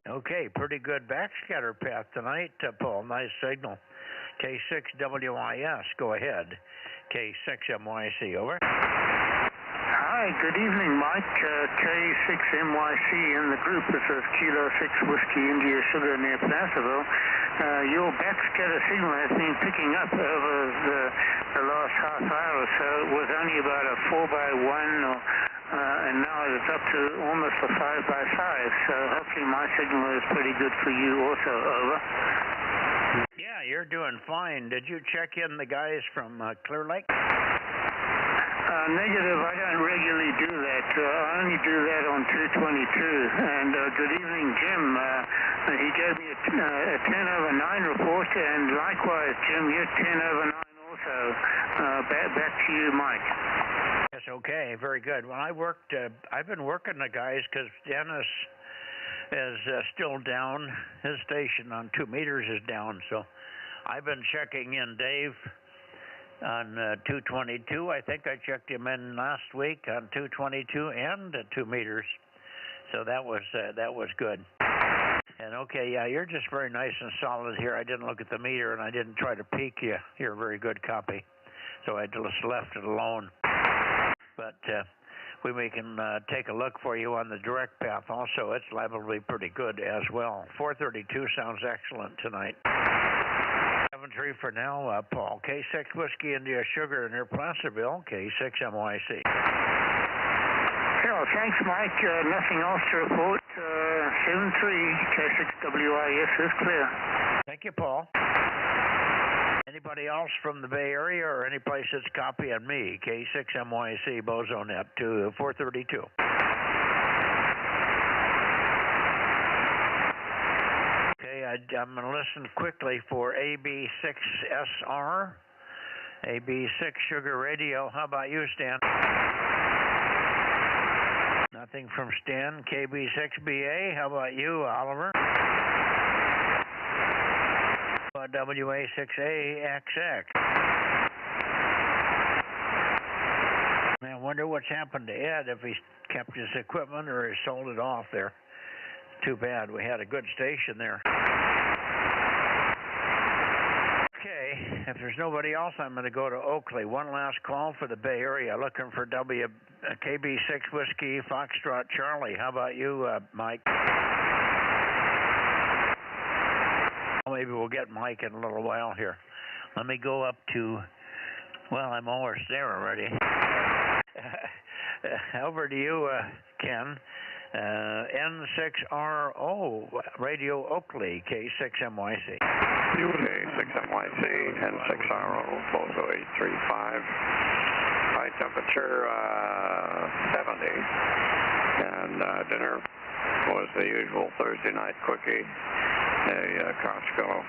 Okay, pretty good backscatter path tonight, Paul. Nice signal. K6WIS, go ahead. K6MYC, over. Hi, good evening, Mike. K6MYC in the group. This is Kilo 6 Whiskey India Sugar near Placerville. Your backscatter signal has been picking up over the last half hour or so. It was only about a 4x1, and now it's up to almost a 5x5. So hopefully my signal is pretty good for you also, over. Yeah, you're doing fine. Did you check in the guys from Clear Lake? Negative. I don't regularly do that. I only do that on 222. And good evening, Jim. He gave me a 10/9 report, and likewise, Jim, you're 10/9 also. Back to you, Mike. Yes, okay, very good. Well, I've been working the guys because Dennis is still down. His station on 2 meters is down, so I've been checking in Dave on 222. I think I checked him in last week on 222 and 2 meters, so that was good. And okay, yeah, you're just very nice and solid here. I didn't look at the meter, and I didn't try to peek you. You're a very good copy, so I just left it alone. But we can take a look for you on the direct path also. It's liable to be pretty good as well. 432 sounds excellent tonight. 73 for now, Paul. K6 Whiskey India Sugar near Placerville, K6MYC. Well, thanks, Mike. Nothing else to report. 73 K6WIS is clear. Thank you, Paul. Anybody else from the Bay Area or any place that's copying me? K6MYC, Bozo Net, to 432. I'm going to listen quickly for AB6SR, AB6 Sugar Radio. How about you, Stan? Nothing from Stan. KB6BA. How about you, Oliver? WA6AXX. I wonder what's happened to Ed, if he's kept his equipment or he sold it off there. Too bad. We had a good station there. Okay, if there's nobody else, I'm going to go to Oakley. One last call for the Bay Area, looking for KB6 Whiskey Foxtrot Charlie. How about you, Mike? Maybe we'll get Mike in a little while here. Let me go up to, well, I'm almost there already. Over to you, Ken. N6RO, Radio Oakley, K6MYC. K6MYC, N6RO, Bozo 835. High temperature 70. And dinner was the usual Thursday night quickie, a Costco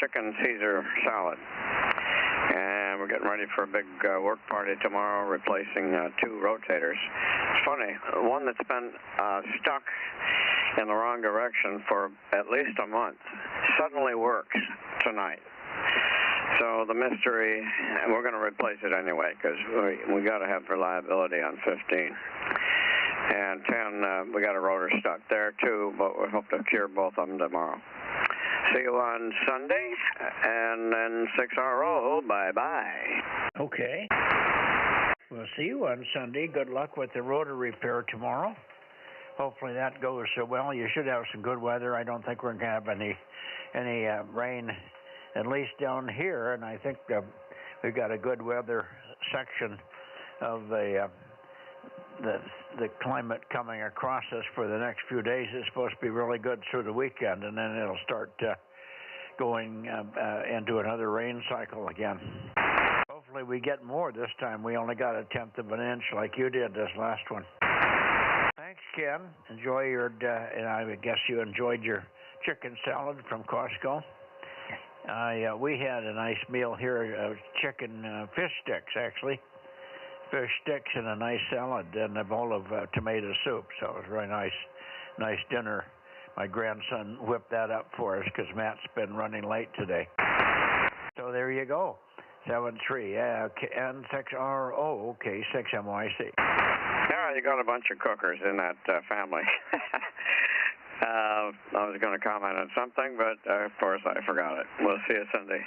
chicken Caesar salad. And we're getting ready for a big work party tomorrow, replacing 2 rotators. It's funny, one that's been stuck in the wrong direction for at least a month suddenly works tonight. So the mystery, and we're going to replace it anyway because we got to have reliability on 15. And 10, we got a rotor stuck there too, but we hope to cure both of them tomorrow. See you on Sunday, and then 6RO, bye-bye. Okay. We'll see you on Sunday. Good luck with the rotor repair tomorrow. Hopefully that goes so well. You should have some good weather. I don't think we're going to have any rain, at least down here, and I think we've got a good weather section of the climate coming across us for the next few days. It's supposed to be really good through the weekend, and then it'll start going into another rain cycle again. Hopefully we get more this time. We only got 1/10 of an inch like you did this last one. Thanks, Ken. Enjoy your, and I guess you enjoyed your chicken salad from Costco. We had a nice meal here, chicken fish sticks, actually. Fish sticks and a nice salad and a bowl of tomato soup. So it was really nice dinner. My grandson whipped that up for us because Matt's been running late today. So there you go. 7-3, yeah, and 6RO, okay, 6MYC. Yeah, you got a bunch of cookers in that family. I was going to comment on something, but of course I forgot it. We'll see you Sunday.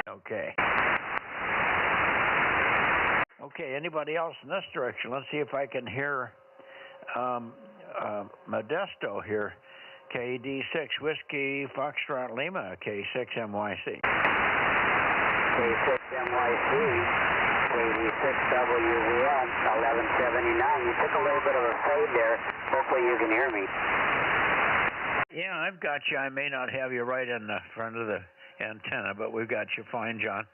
Okay. Okay, anybody else in this direction? Let's see if I can hear Modesto here. KD6 Whiskey Foxtrot Lima, K6MYC. K6MYC, KD6WVL, 1179. You took a little bit of a fade there. Hopefully you can hear me. Yeah, I've got you. I may not have you right in the front of the antenna, but we've got you fine, John.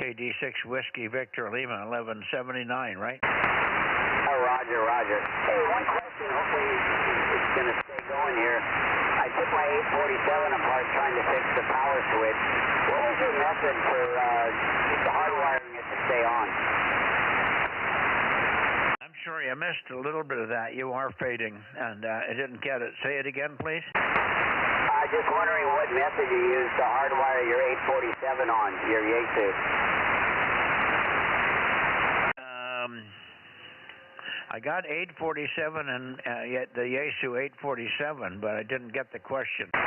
KD6 Whiskey Victor Lima, 1179, right? Oh, Roger. Hey, one question. Hopefully it's going to stay going here. I took my 847 apart trying to fix the power switch. What was your method for hardwiring it to stay on? I'm sorry, I missed a little bit of that. You are fading, and I didn't get it. Say it again, please. Just wondering what method you used to hardwire your 847 on, your Yaesu. I got 847 and the Yaesu 847, but I didn't get the question. So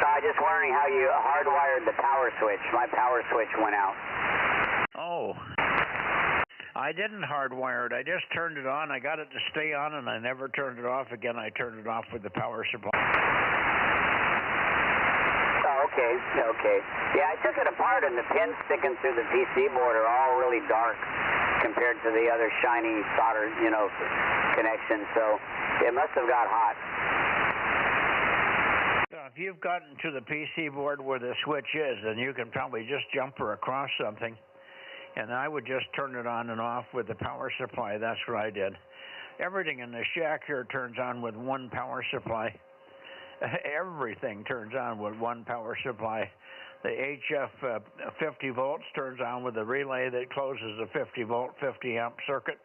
I just wondering how you hardwired the power switch. My power switch went out. Oh. I didn't hardwire it. I just turned it on. I got it to stay on, and I never turned it off again. I turned it off with the power supply. Okay. Yeah, I took it apart, and the pins sticking through the PC board are all really dark compared to the other shiny solder, connections. So it must have got hot. So if you've gotten to the PC board where the switch is, then you can probably just jumper across something. And I would just turn it on and off with the power supply. That's what I did. Everything in the shack here turns on with one power supply. Everything turns on with one power supply. The HF 50 volts turns on with a relay that closes a 50 volt, 50 amp circuit.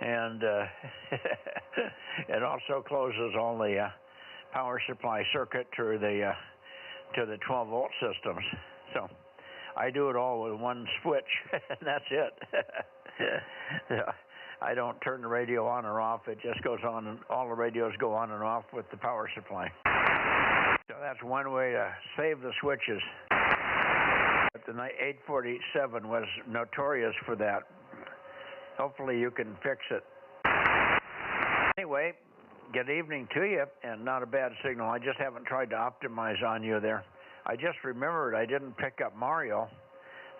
And it also closes all the power supply circuit to the 12 volt systems. So I do it all with one switch, and that's it. I don't turn the radio on or off. It just goes on, and all the radios go on and off with the power supply. So that's one way to save the switches. But the 847 was notorious for that. Hopefully you can fix it. Anyway, good evening to you, and not a bad signal. I just haven't tried to optimize on you there. I just remembered I didn't pick up Mario,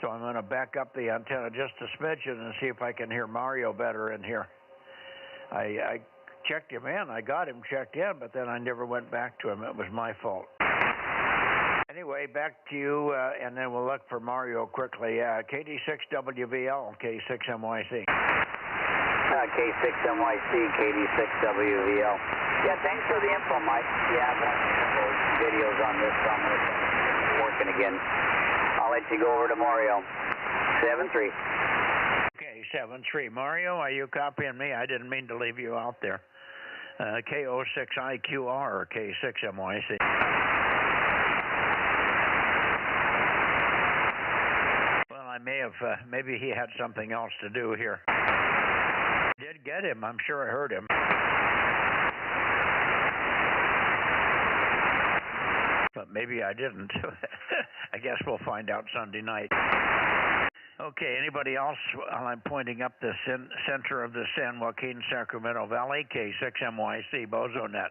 so I'm going to back up the antenna just a smidgen and see if I can hear Mario better in here. I checked him in. I got him checked in, but then I never went back to him. It was my fault. Anyway, back to you, and then we'll look for Mario quickly. KD6WVL, K6MYC. K6MYC, KD6WVL. Yeah, thanks for the info, Mike. Yeah, I've watched a couple videos on this, so I'm going to working again. I'll let you go over to Mario. 7-3. Okay, 7-3. Mario, are you copying me? I didn't mean to leave you out there. K06IQR or K6MYC. Well, I may have, maybe he had something else to do here. Did get him, I'm sure I heard him. But maybe I didn't. I guess we'll find out Sunday night. Okay, anybody else while I'm pointing up the center of the San Joaquin Sacramento Valley? K6MYC, Bozo Net.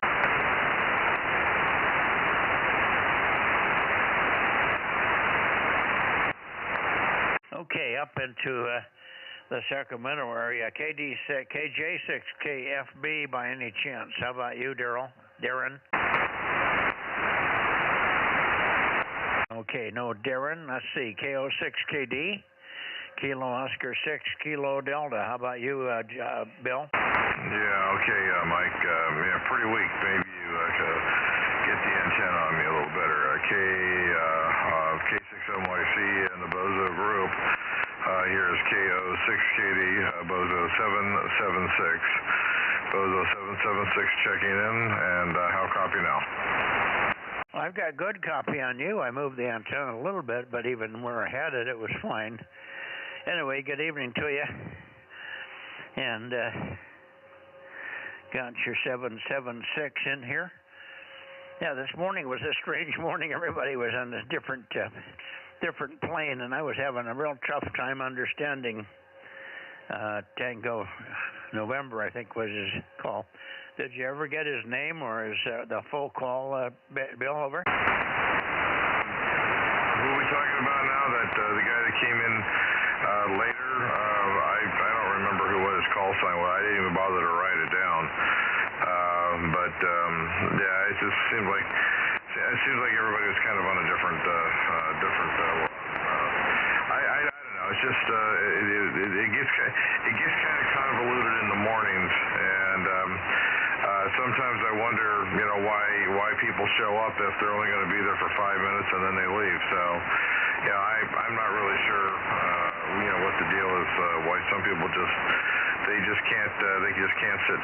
Okay, up into the Sacramento area. KJ6KFB by any chance? How about you, Darren? Okay, no Darren. Let's see, KO6KD. Kilo Oscar 6, Kilo Delta. How about you, Bill? Yeah, okay, Mike. Yeah, pretty weak. Maybe you get the antenna on me a little better. K6MYC and the Bozo group. Here is KO6KD, Bozo 776. Bozo 776 checking in, and how copy now? I've got good copy on you. I moved the antenna a little bit, but even where I had it, it was fine. Anyway, good evening to you. And got your 776 in here. Yeah, this morning was a strange morning. Everybody was on a different plane, and I was having a real tough time understanding Tango November, I think was his call. Did you ever get his name, or is the full call, Bill, over? Who are we talking about now? That the guy that came in later? I don't remember what his call sign was. I didn't even bother to write it down. Yeah, it just seems like everybody was kind of on a different. I don't know. It's just it gets kind of convoluted in the mornings, and sometimes I wonder, why people show up if they're only going to be there for 5 minutes and then they leave. So, I'm not really sure, what the deal is. Why some people just can't sit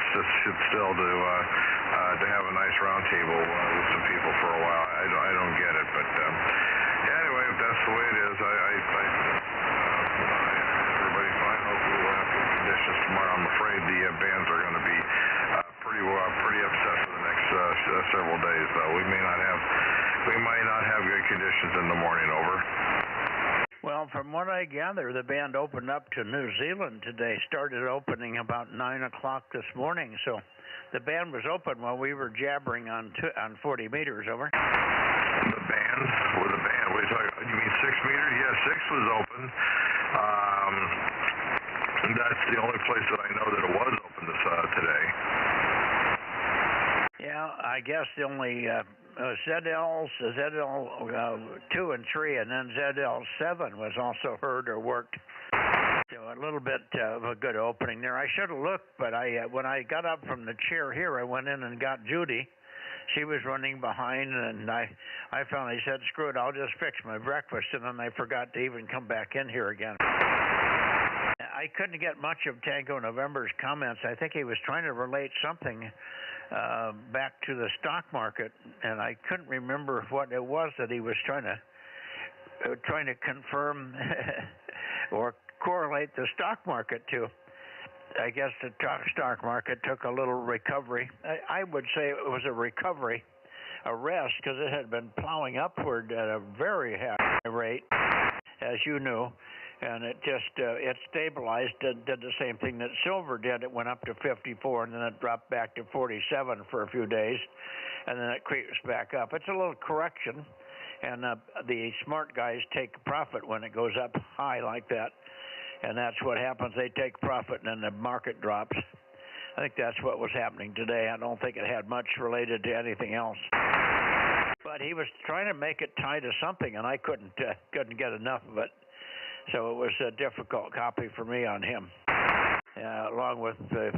still to have a nice round table with some people for a while. I don't get it, but anyway, if that's the way it is, everybody's fine. Hopefully we'll have good conditions tomorrow. I'm afraid the bands are going to be pretty upset for the next several days, though. We might not have good conditions in the morning. Over. Well, from what I gather, the band opened up to New Zealand today. Started opening about 9 o'clock this morning, so the band was open while we were jabbering on 40 meters. Over. The band? What are you talking? You mean 6 meters? Yeah, 6 was open. That's the only place that I know that it was open today. Yeah, I guess the only ZL 2 and 3, and then ZL 7 was also heard or worked. So a little bit of a good opening there. I should have looked, but when I got up from the chair here, I went in and got Judy. She was running behind, and I finally said, screw it, I'll just fix my breakfast, and then I forgot to even come back in here again. I couldn't get much of Tango November's comments. I think he was trying to relate something back to the stock market, and I couldn't remember what it was that he was trying to confirm or correlate the stock market to. I guess the stock market took a little recovery. I would say it was a recovery, a rest, because it had been plowing upward at a very high rate, as you knew. And it just, it stabilized, did the same thing that silver did. It went up to 54, and then it dropped back to 47 for a few days, and then it creeps back up. It's a little correction, and the smart guys take profit when it goes up high like that, and that's what happens. They take profit, and then the market drops. I think that's what was happening today. I don't think it had much related to anything else. But he was trying to make it tie to something, and I couldn't get enough of it. So it was a difficult copy for me on him. Along with,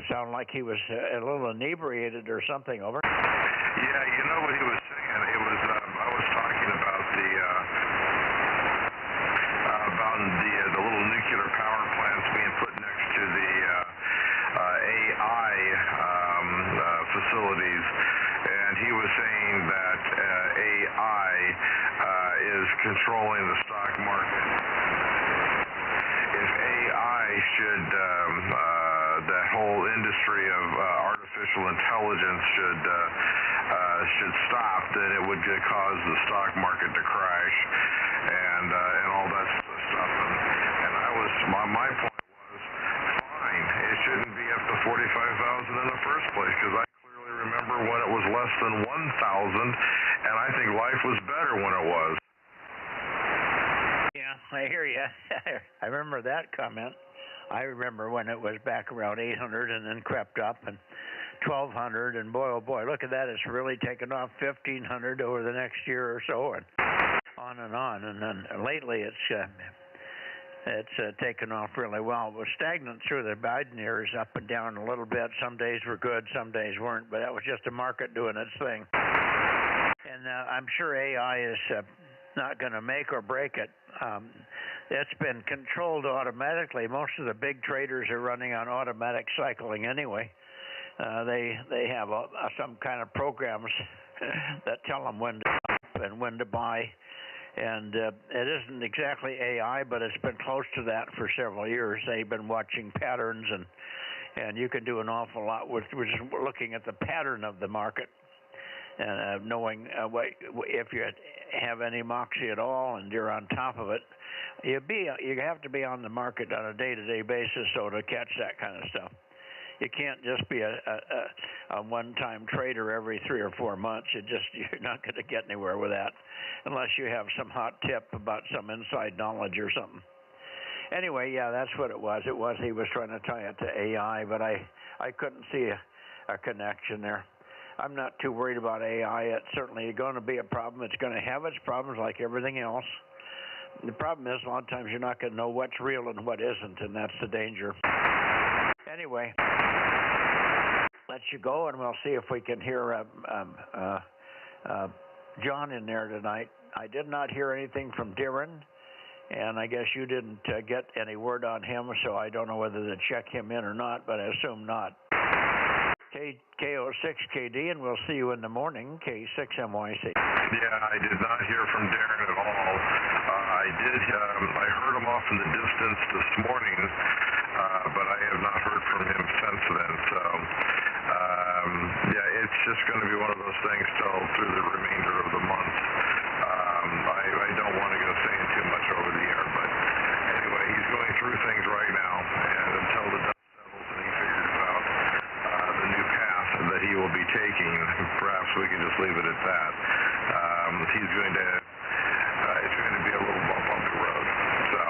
sound like he was a little inebriated or something. Over. Yeah, you know what he was saying? It was, I was talking about the little nuclear power plants being put next to the AI facility capabilities, and he was saying that AI is controlling the stock market. If AI should, that whole industry of artificial intelligence should stop, then it would cause the stock market to crash, and all that stuff. And my point was, fine, it shouldn't be up to 45,000 in the first place, because I clearly remember when it was less than 1,000, and I think life was better when it was. Yeah, I hear you. I remember that comment. I remember when it was back around 800 and then crept up and 1,200, and boy, oh boy, look at that. It's really taken off 1,500 over the next year or so, and on. And then lately it's taken off really well. It was stagnant through the Biden years, up and down a little bit. Some days were good, some days weren't, but that was just the market doing its thing. And I'm sure AI is not going to make or break it. It's been controlled automatically. Most of the big traders are running on automatic cycling anyway. They have some kind of programs that tell them when to stop and when to buy. And it isn't exactly AI, but it's been close to that for several years. They've been watching patterns, and you can do an awful lot with just looking at the pattern of the market and knowing if you have any moxie at all and you're on top of it. You have to be on the market on a day-to-day basis so to catch that kind of stuff. You can't just be a one-time trader every 3 or 4 months. You're not going to get anywhere with that unless you have some hot tip about some inside knowledge or something. Anyway, yeah, that's what it was. He was trying to tie it to AI, but I couldn't see a connection there. I'm not too worried about AI. It's certainly going to be a problem. It's going to have its problems like everything else. The problem is a lot of times you're not going to know what's real and what isn't, and that's the danger. Anyway, let you go, and we'll see if we can hear John in there tonight. I did not hear anything from Darren, and I guess you didn't get any word on him, so I don't know whether to check him in or not, but I assume not. KO6KD, and we'll see you in the morning, K6MYC. Yeah, I did not hear from Darren at all. I heard him off in the distance this morning, but I have not heard from him since then. So, yeah, it's just going to be one of those things till through the remainder of the month. I don't want to go saying too much over the air, but anyway, he's going through things right now, and until the dust settles and he figures out the new path that he will be taking, perhaps we can just leave it at that. It's going to be a little bump on the road. So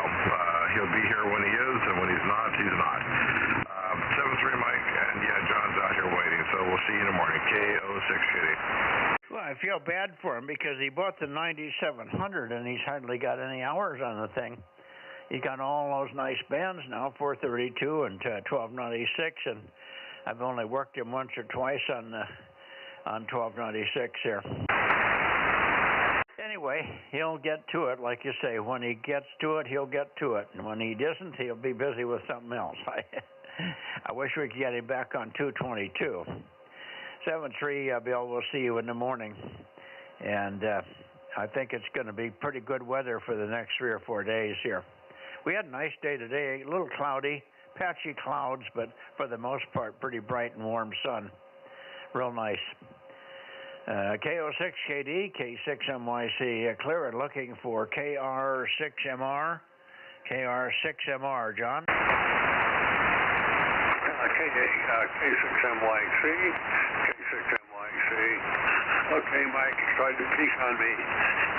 he'll be here when he is, and when he's not, he's not. 7-3 Mike, and yeah, John's out here waiting, so we'll see you in the morning. KO6KD. Well, I feel bad for him because he bought the 9700 and he's hardly got any hours on the thing. He's got all those nice bands now, 432 and 1296, and I've only worked him once or twice on 1296 here. Anyway, he'll get to it, like you say. When he gets to it, he'll get to it. And when he doesn't, he'll be busy with something else. I wish we could get him back on 222. 7-3, Bill, we'll see you in the morning. And I think it's going to be pretty good weather for the next 3 or 4 days here. We had a nice day today, a little cloudy, patchy clouds, but for the most part, pretty bright and warm sun. Real nice. KO6KD, K6MYC, clear and looking for KR6MR. KR6MR, John? K6MYC, K6MYC. Okay, Mike, try to peek on me.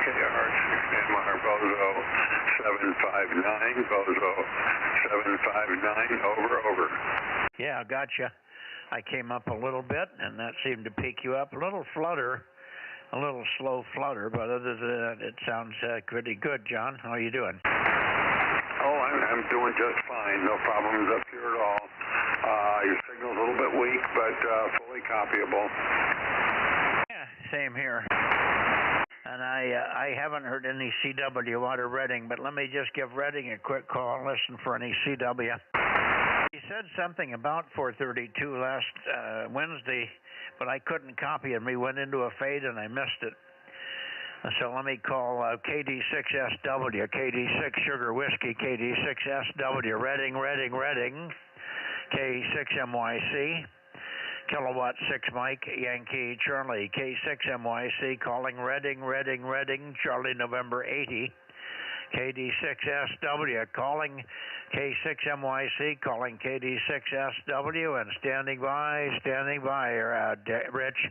KR6MR, Bozo 759, Bozo 759, over. Yeah, gotcha. I came up a little bit, and that seemed to pick you up. A little flutter, a little slow flutter, but other than that, it sounds pretty good, John. How are you doing? Oh, I'm doing just fine. No problems up here at all. Your signal's a little bit weak, but fully copyable. Yeah, same here. And I haven't heard any CW out of Reading, but let me just give Reading a quick call and listen for any CW. said something about 432 last Wednesday, but I couldn't copy it. We went into a fade and I missed it. So let me call KD6SW, KD6 Sugar Whiskey, KD6SW, Reading, K6MYC, Kilowatt 6 Mike, Yankee Charlie, K6MYC, calling Reading, Charlie November 80, KD6SW, calling K6MYC, calling KD6SW, and standing by, Rich.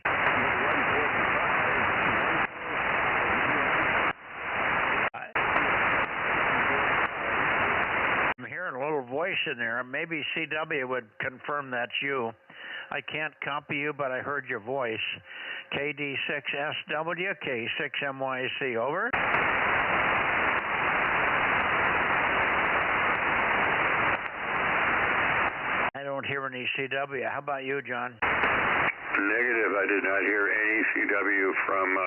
I'm hearing a little voice in there. Maybe CW would confirm that's you. I can't copy you, but I heard your voice. KD6SW, K6MYC, over. I don't hear any CW. How about you, John? Negative. I did not hear any CW from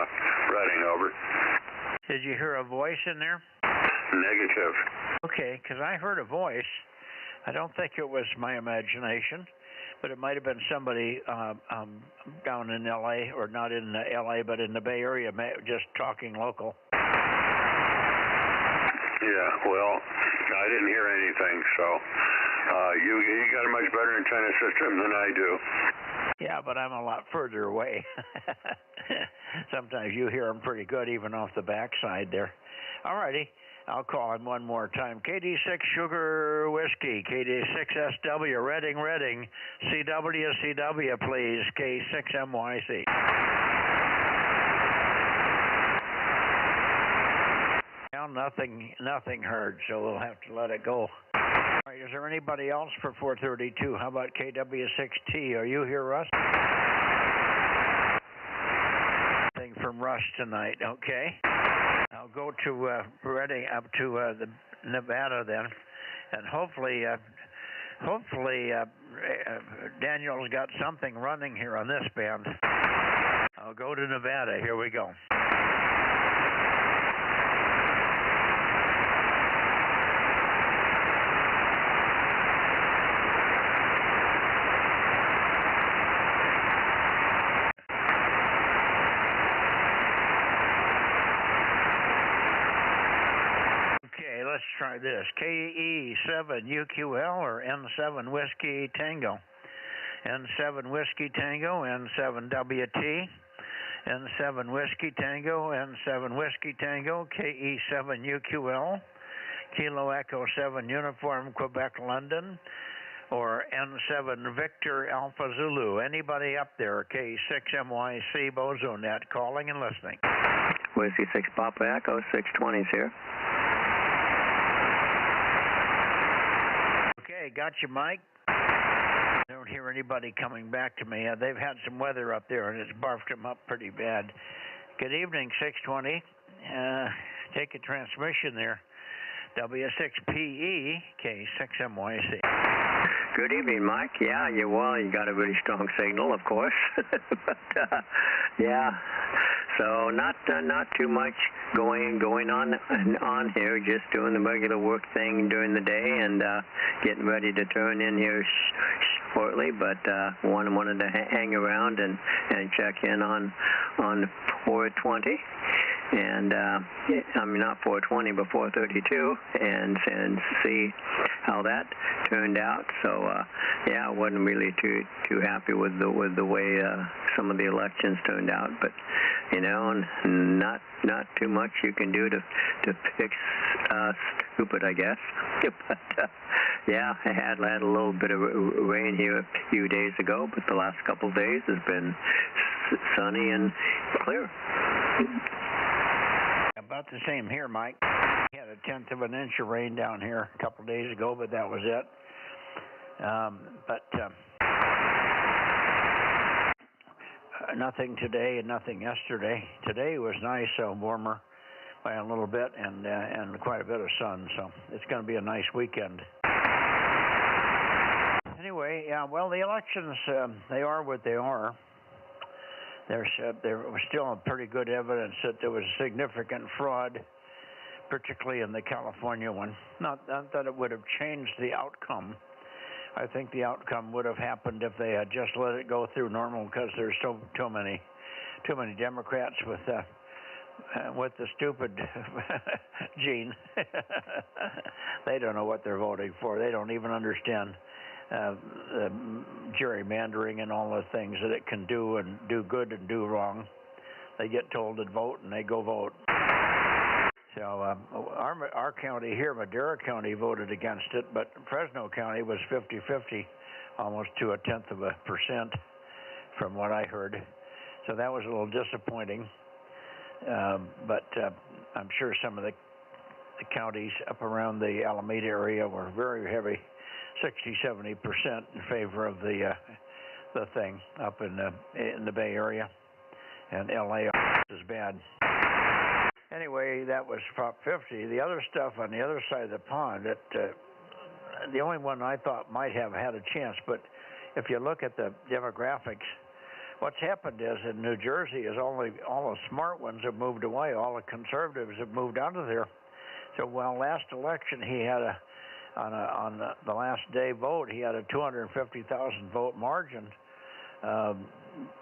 Reading, over. Did you hear a voice in there? Negative. Okay, because I heard a voice. I don't think it was my imagination, but it might have been somebody down in L.A., or not in L.A., but in the Bay Area, just talking local. Yeah, well, I didn't hear anything, so you got a much better antenna system than I do. Yeah, but I'm a lot further away. Sometimes you hear them pretty good, even off the backside there. All righty. I'll call him one more time. KD6 Sugar Whiskey, KD6SW, Reading, CW, please, K6MYC. Well, nothing heard, so we'll have to let it go. All right, is there anybody else for 432? How about KW6T? Are you here, Russ? Nothing from Russ tonight, okay. I'll go to Reading, up to the Nevada then, and hopefully Daniel's got something running here on this band. I'll go to Nevada. Here we go. Let's try this. KE7UQL or N7 Whiskey Tango. N7 Whiskey Tango, N7WT. N7 Whiskey Tango, N7 Whiskey Tango, KE7UQL. Kilo Echo 7 Uniform Quebec London. Or N7 Victor Alpha Zulu. Anybody up there? K6MYC Bozo Net calling and listening. Whiskey 6 Papa Echo 620's here. Okay, got you, Mike. I don't hear anybody coming back to me. They've had some weather up there, and it's barfed them up pretty bad. Good evening, 620. Take a transmission there. W6PE, K6MYC. Good evening, Mike. Yeah, you got a really strong signal, of course. But, yeah. So not too much going on here. Just doing the regular work thing during the day and getting ready to turn in here shortly. But wanted to hang around and check in on 420. And I mean not 420, but 432, and see how that turned out. So yeah, I wasn't really too happy with the way some of the elections turned out. But you know, not too much you can do to fix stupid, I guess. But yeah, I had a little bit of rain here a few days ago, but the last couple of days has been sunny and clear. About the same here, Mike. We had 1/10 of an inch of rain down here a couple of days ago, but that was it. Nothing today and nothing yesterday. Today was nice, warmer by a little bit, and quite a bit of sun, so it's going to be a nice weekend. Anyway, yeah, well, the elections, they are what they are. There was still pretty good evidence that there was significant fraud, particularly in the California one. Not that it would have changed the outcome I think the outcome would have happened if they had just let it go through normal, because there's too many Democrats with the stupid gene. They don't know what they're voting for. They don't even understand gerrymandering and all the things that it can do, and do good and do wrong. They get told to vote and they go vote. So our county here, Madera County, voted against it, but Fresno County was 50-50, almost to 0.1% from what I heard. So that was a little disappointing. But I'm sure some of the counties up around the Alameda area were very heavy, 60-70% in favor of the thing up in the Bay Area, and LA is bad. Anyway, that was Prop 50. The other stuff on the other side of the pond, the only one I thought might have had a chance, but if you look at the demographics, what's happened is in New Jersey is all the smart ones have moved away. All the conservatives have moved out of there. So while last election he had on the last day vote, he had a 250,000 vote margin.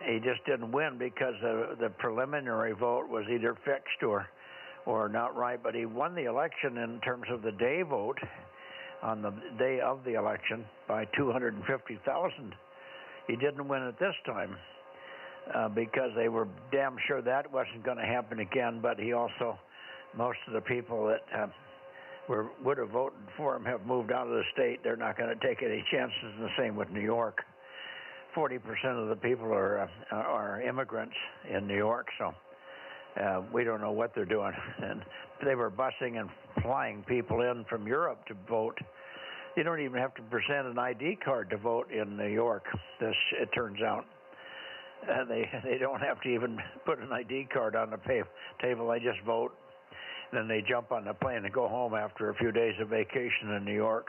He just didn't win because the preliminary vote was either fixed or not right. But he won the election in terms of the day vote on the day of the election by 250,000. He didn't win it this time because they were damn sure that wasn't going to happen again. But he also, most of the people that would have voted for him have moved out of the state. They're not going to take any chances. And the same with New York. 40% of the people are immigrants in New York, so we don't know what they're doing. And they were busing and flying people in from Europe to vote. You don't even have to present an ID card to vote in New York. It turns out they don't have to even put an ID card on the table. They just vote. Then they jump on the plane and go home after a few days of vacation in New York.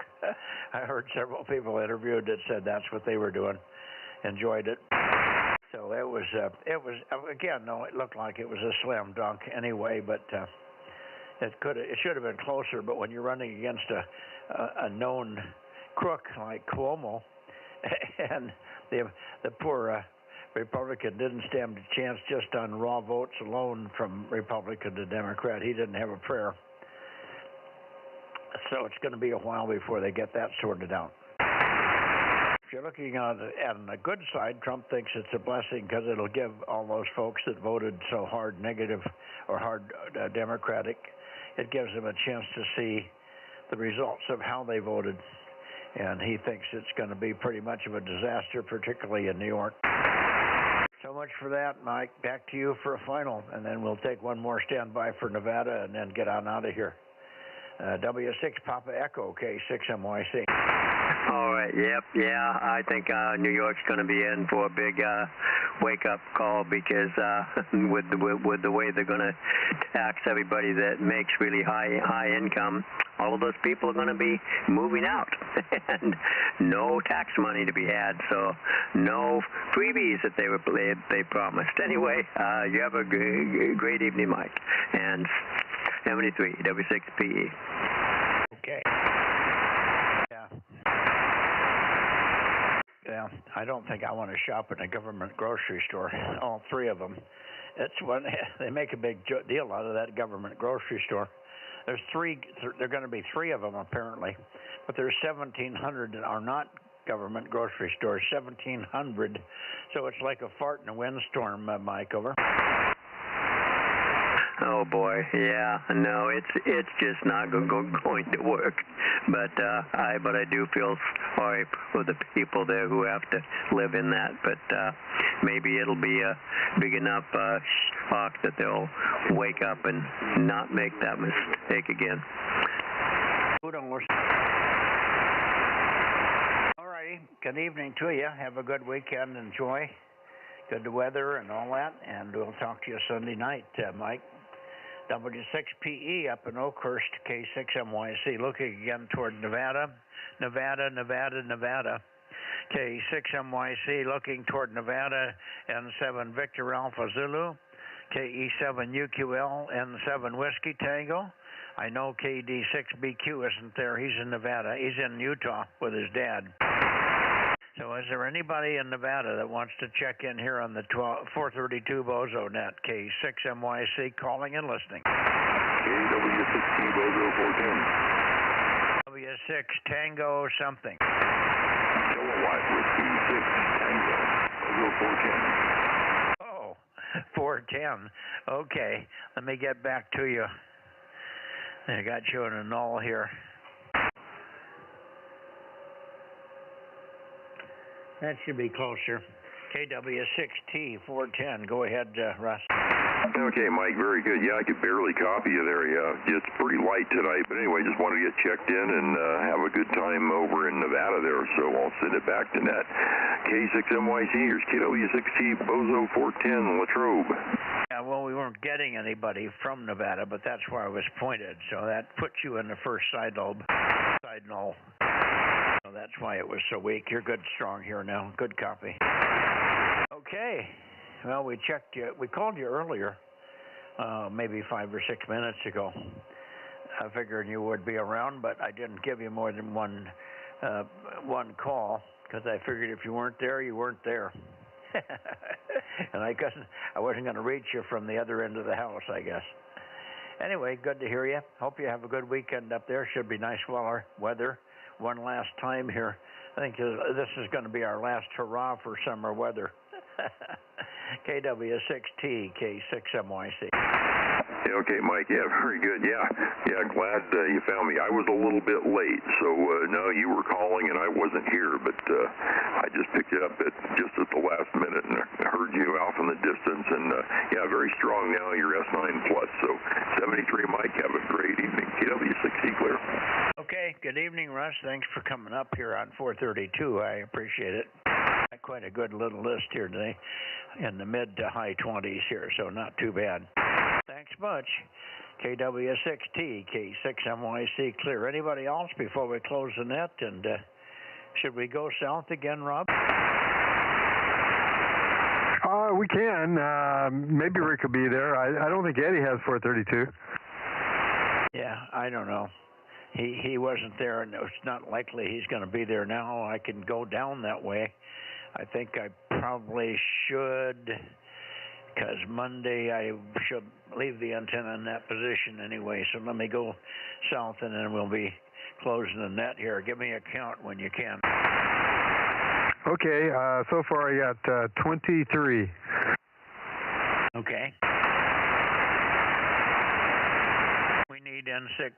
I heard several people interviewed that said that's what they were doing. Enjoyed it. So it was again, no, it looked like it was a slam dunk anyway, but it should have been closer. But when you're running against a known crook like Cuomo, and the poor Republican didn't stand a chance just on raw votes alone from Republican to Democrat. He didn't have a prayer. So it's going to be a while before they get that sorted out. If you're looking on the good side, Trump thinks it's a blessing because it'll give all those folks that voted so hard negative or hard Democratic, it gives them a chance to see the results of how they voted. And he thinks it's going to be pretty much of a disaster, particularly in New York. So much for that, Mike. Back to you for a final, and then we'll take one more standby for Nevada and then get on out of here. W6 Papa Echo, K6MYC. All right, yep, yeah, I think New York's going to be in for a big wake-up call because with the way they're going to tax everybody that makes really high income, all of those people are going to be moving out, and no tax money to be had, so no freebies that they promised. Anyway, you have a great evening, Mike, and 73 W6PE. Okay. Yeah, I don't think I want to shop in a government grocery store. All three of them. It's one they make a big deal out of that government grocery store. There's three. There are going to be three of them apparently, but there's 1,700 that are not government grocery stores. 1,700. So it's like a fart in a windstorm, Mike. Over. Oh boy, yeah, no, it's just not going to work. But I do feel sorry for the people there who have to live in that. But maybe it'll be a big enough shock that they'll wake up and not make that mistake again. Who knows? All righty. Good evening to you. Have a good weekend. Enjoy. Good weather and all that. And we'll talk to you Sunday night, Mike. W6PE up in Oakhurst, K6MYC, looking again toward Nevada. K6MYC looking toward Nevada, N7 Victor Alpha Zulu, KE7UQL, N7 Whiskey Tango. I know KD6BQ isn't there. He's in Nevada. He's in Utah with his dad. So is there anybody in Nevada that wants to check in here on the 432 Bozo Net, K6MYC, calling and listening? KW6T Bozo 410. W6 Tango something. Kilowatt Whiskey 6 Tango Bozo 410. Oh, 410. Okay, let me get back to you. I got you in a null here. That should be closer. KW6T 410. Go ahead, Russ. Okay, Mike, very good. Yeah, I could barely copy you there. Yeah, it's pretty light tonight. But anyway, just wanted to get checked in and have a good time over in Nevada there. So I'll send it back to net. K6MYC, here's KW6T Bozo 410 Latrobe. Yeah, well, we weren't getting anybody from Nevada, but that's where I was pointed. So that puts you in the first side lobe. Side null. So that's why it was so weak. You're good, strong here now. Good copy. Okay. Well, we checked you. We called you earlier, maybe 5 or 6 minutes ago. I figured you would be around, but I didn't give you more than one call because I figured if you weren't there, you weren't there. And I wasn't going to reach you from the other end of the house, I guess. Anyway, good to hear you. Hope you have a good weekend up there. Should be nice weather. One last time here. I think this is going to be our last hurrah for summer weather. KW6T, K6MYC. Okay, Mike. Yeah, very good. Yeah, glad you found me. I was a little bit late, so no, you were calling and I wasn't here, but I just picked it up just at the last minute and heard you off in the distance. And yeah, very strong now. You're S9 plus. So 73, Mike. Have a great evening. KW6T clear. Okay. Good evening, Russ. Thanks for coming up here on 432. I appreciate it. Quite a good little list here today, in the mid to high 20s here, so not too bad. Thanks much. KW6T, K6MYC clear. Anybody else before we close the net? And should we go south again, Rob? We can. Maybe Rick will be there. I don't think Eddie has 432. Yeah, I don't know. He wasn't there, and it's not likely he's going to be there now. I can go down that way. I think I probably should, because Monday I should leave the antenna in that position anyway. So let me go south, and then we'll be closing the net here. Give me a count when you can. Okay, so far I got 23. Okay. We need N6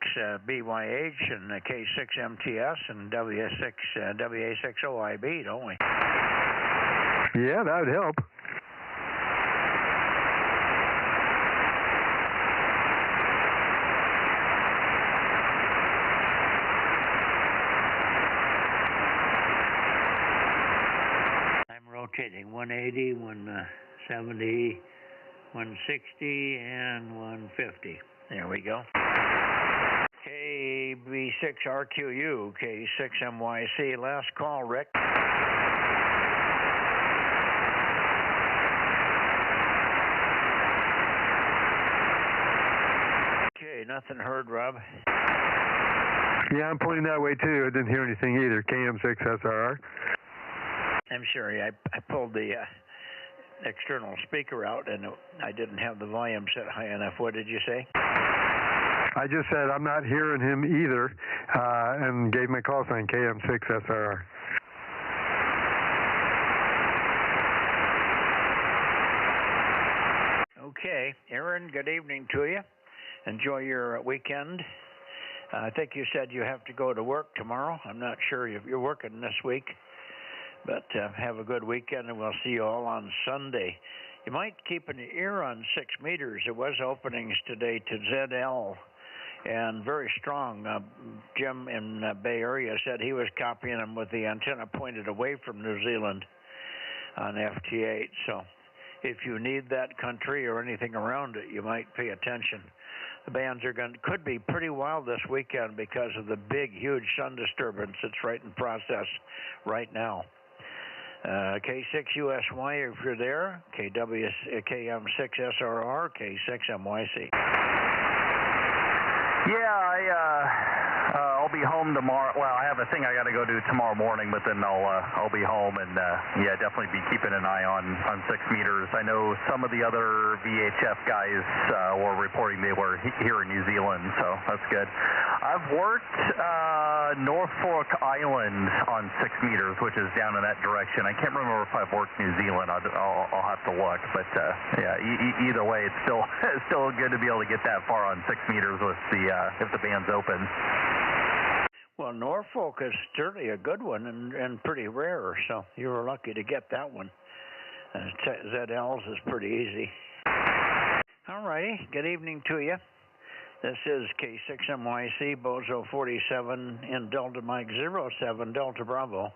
BYH and K6 MTS and W6 WA6OIB, don't we? Yeah, that would help. I'm rotating 180, 170, 160, and 150. There we go. KB6RQU, K6MYC. Last call, Rick. Okay, nothing heard, Rob. Yeah, I'm pointing that way too. I didn't hear anything either. KM6SRR. I'm sorry, I pulled the external speaker out and I didn't have the volume set high enough. What did you say? I just said I'm not hearing him either, and gave my call sign KM6SRR. Okay, Aaron, good evening to you. Enjoy your weekend. I think you said you have to go to work tomorrow. I'm not sure if you're working this week, but have a good weekend, and we'll see you all on Sunday. You might keep an ear on 6 meters. There was openings today to ZL, and very strong. Jim in Bay Area said he was copying them with the antenna pointed away from New Zealand on FT8. So if you need that country or anything around it, you might pay attention. The bands could be pretty wild this weekend because of the big, huge sun disturbance that's right in process right now. K6USY if you're there, KM6SRR, K6MYC. Yeah, I'll be be home tomorrow. Well, I have a thing I got to go do tomorrow morning, but then I'll be home and yeah, definitely be keeping an eye on 6 meters. I know some of the other VHF guys were reporting they were here in New Zealand, so that's good. I've worked North Fork Island on 6 meters, which is down in that direction. I can't remember if I've worked New Zealand. I'll have to look, but yeah, either way, it's still good to be able to get that far on 6 meters with the if the band's open. Well, Norfolk is certainly a good one and pretty rare, so you were lucky to get that one. ZL's is pretty easy. All righty, good evening to you. This is K6MYC, Bozo 47 in Delta Mike 07, Delta Bravo,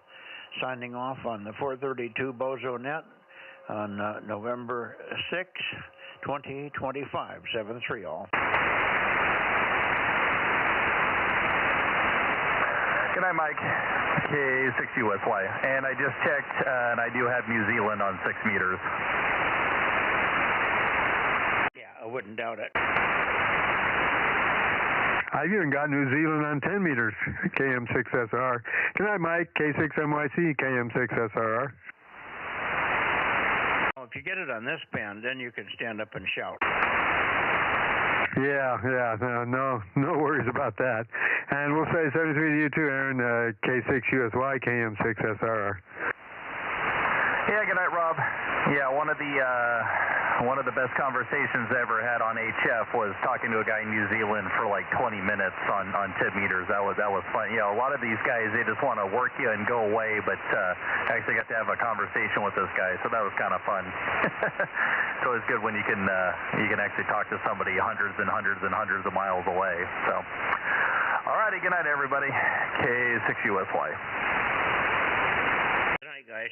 signing off on the 432 Bozo Net on November 6, 2025. 7-3 all. Good night, Mike. K6USY. And I just checked, and I do have New Zealand on 6 meters. Yeah, I wouldn't doubt it. I've even got New Zealand on 10 meters, KM6SR. Good night, Mike. K6MYC, KM6SRR. Well, if you get it on this band, then you can stand up and shout. Yeah, no worries about that. And we'll say 73 to you too, Aaron, K6USY, KM6SRR. Yeah, good night, Rob. Yeah, one of the best conversations I ever had on HF was talking to a guy in New Zealand for like 20 minutes on 10 meters. That was fun. You know, a lot of these guys, they just want to work you and go away, but I actually got to have a conversation with this guy, so that was kind of fun. It's always good when you can actually talk to somebody hundreds and hundreds and hundreds of miles away. So, all righty, good night, everybody. K6USY. Good night, guys.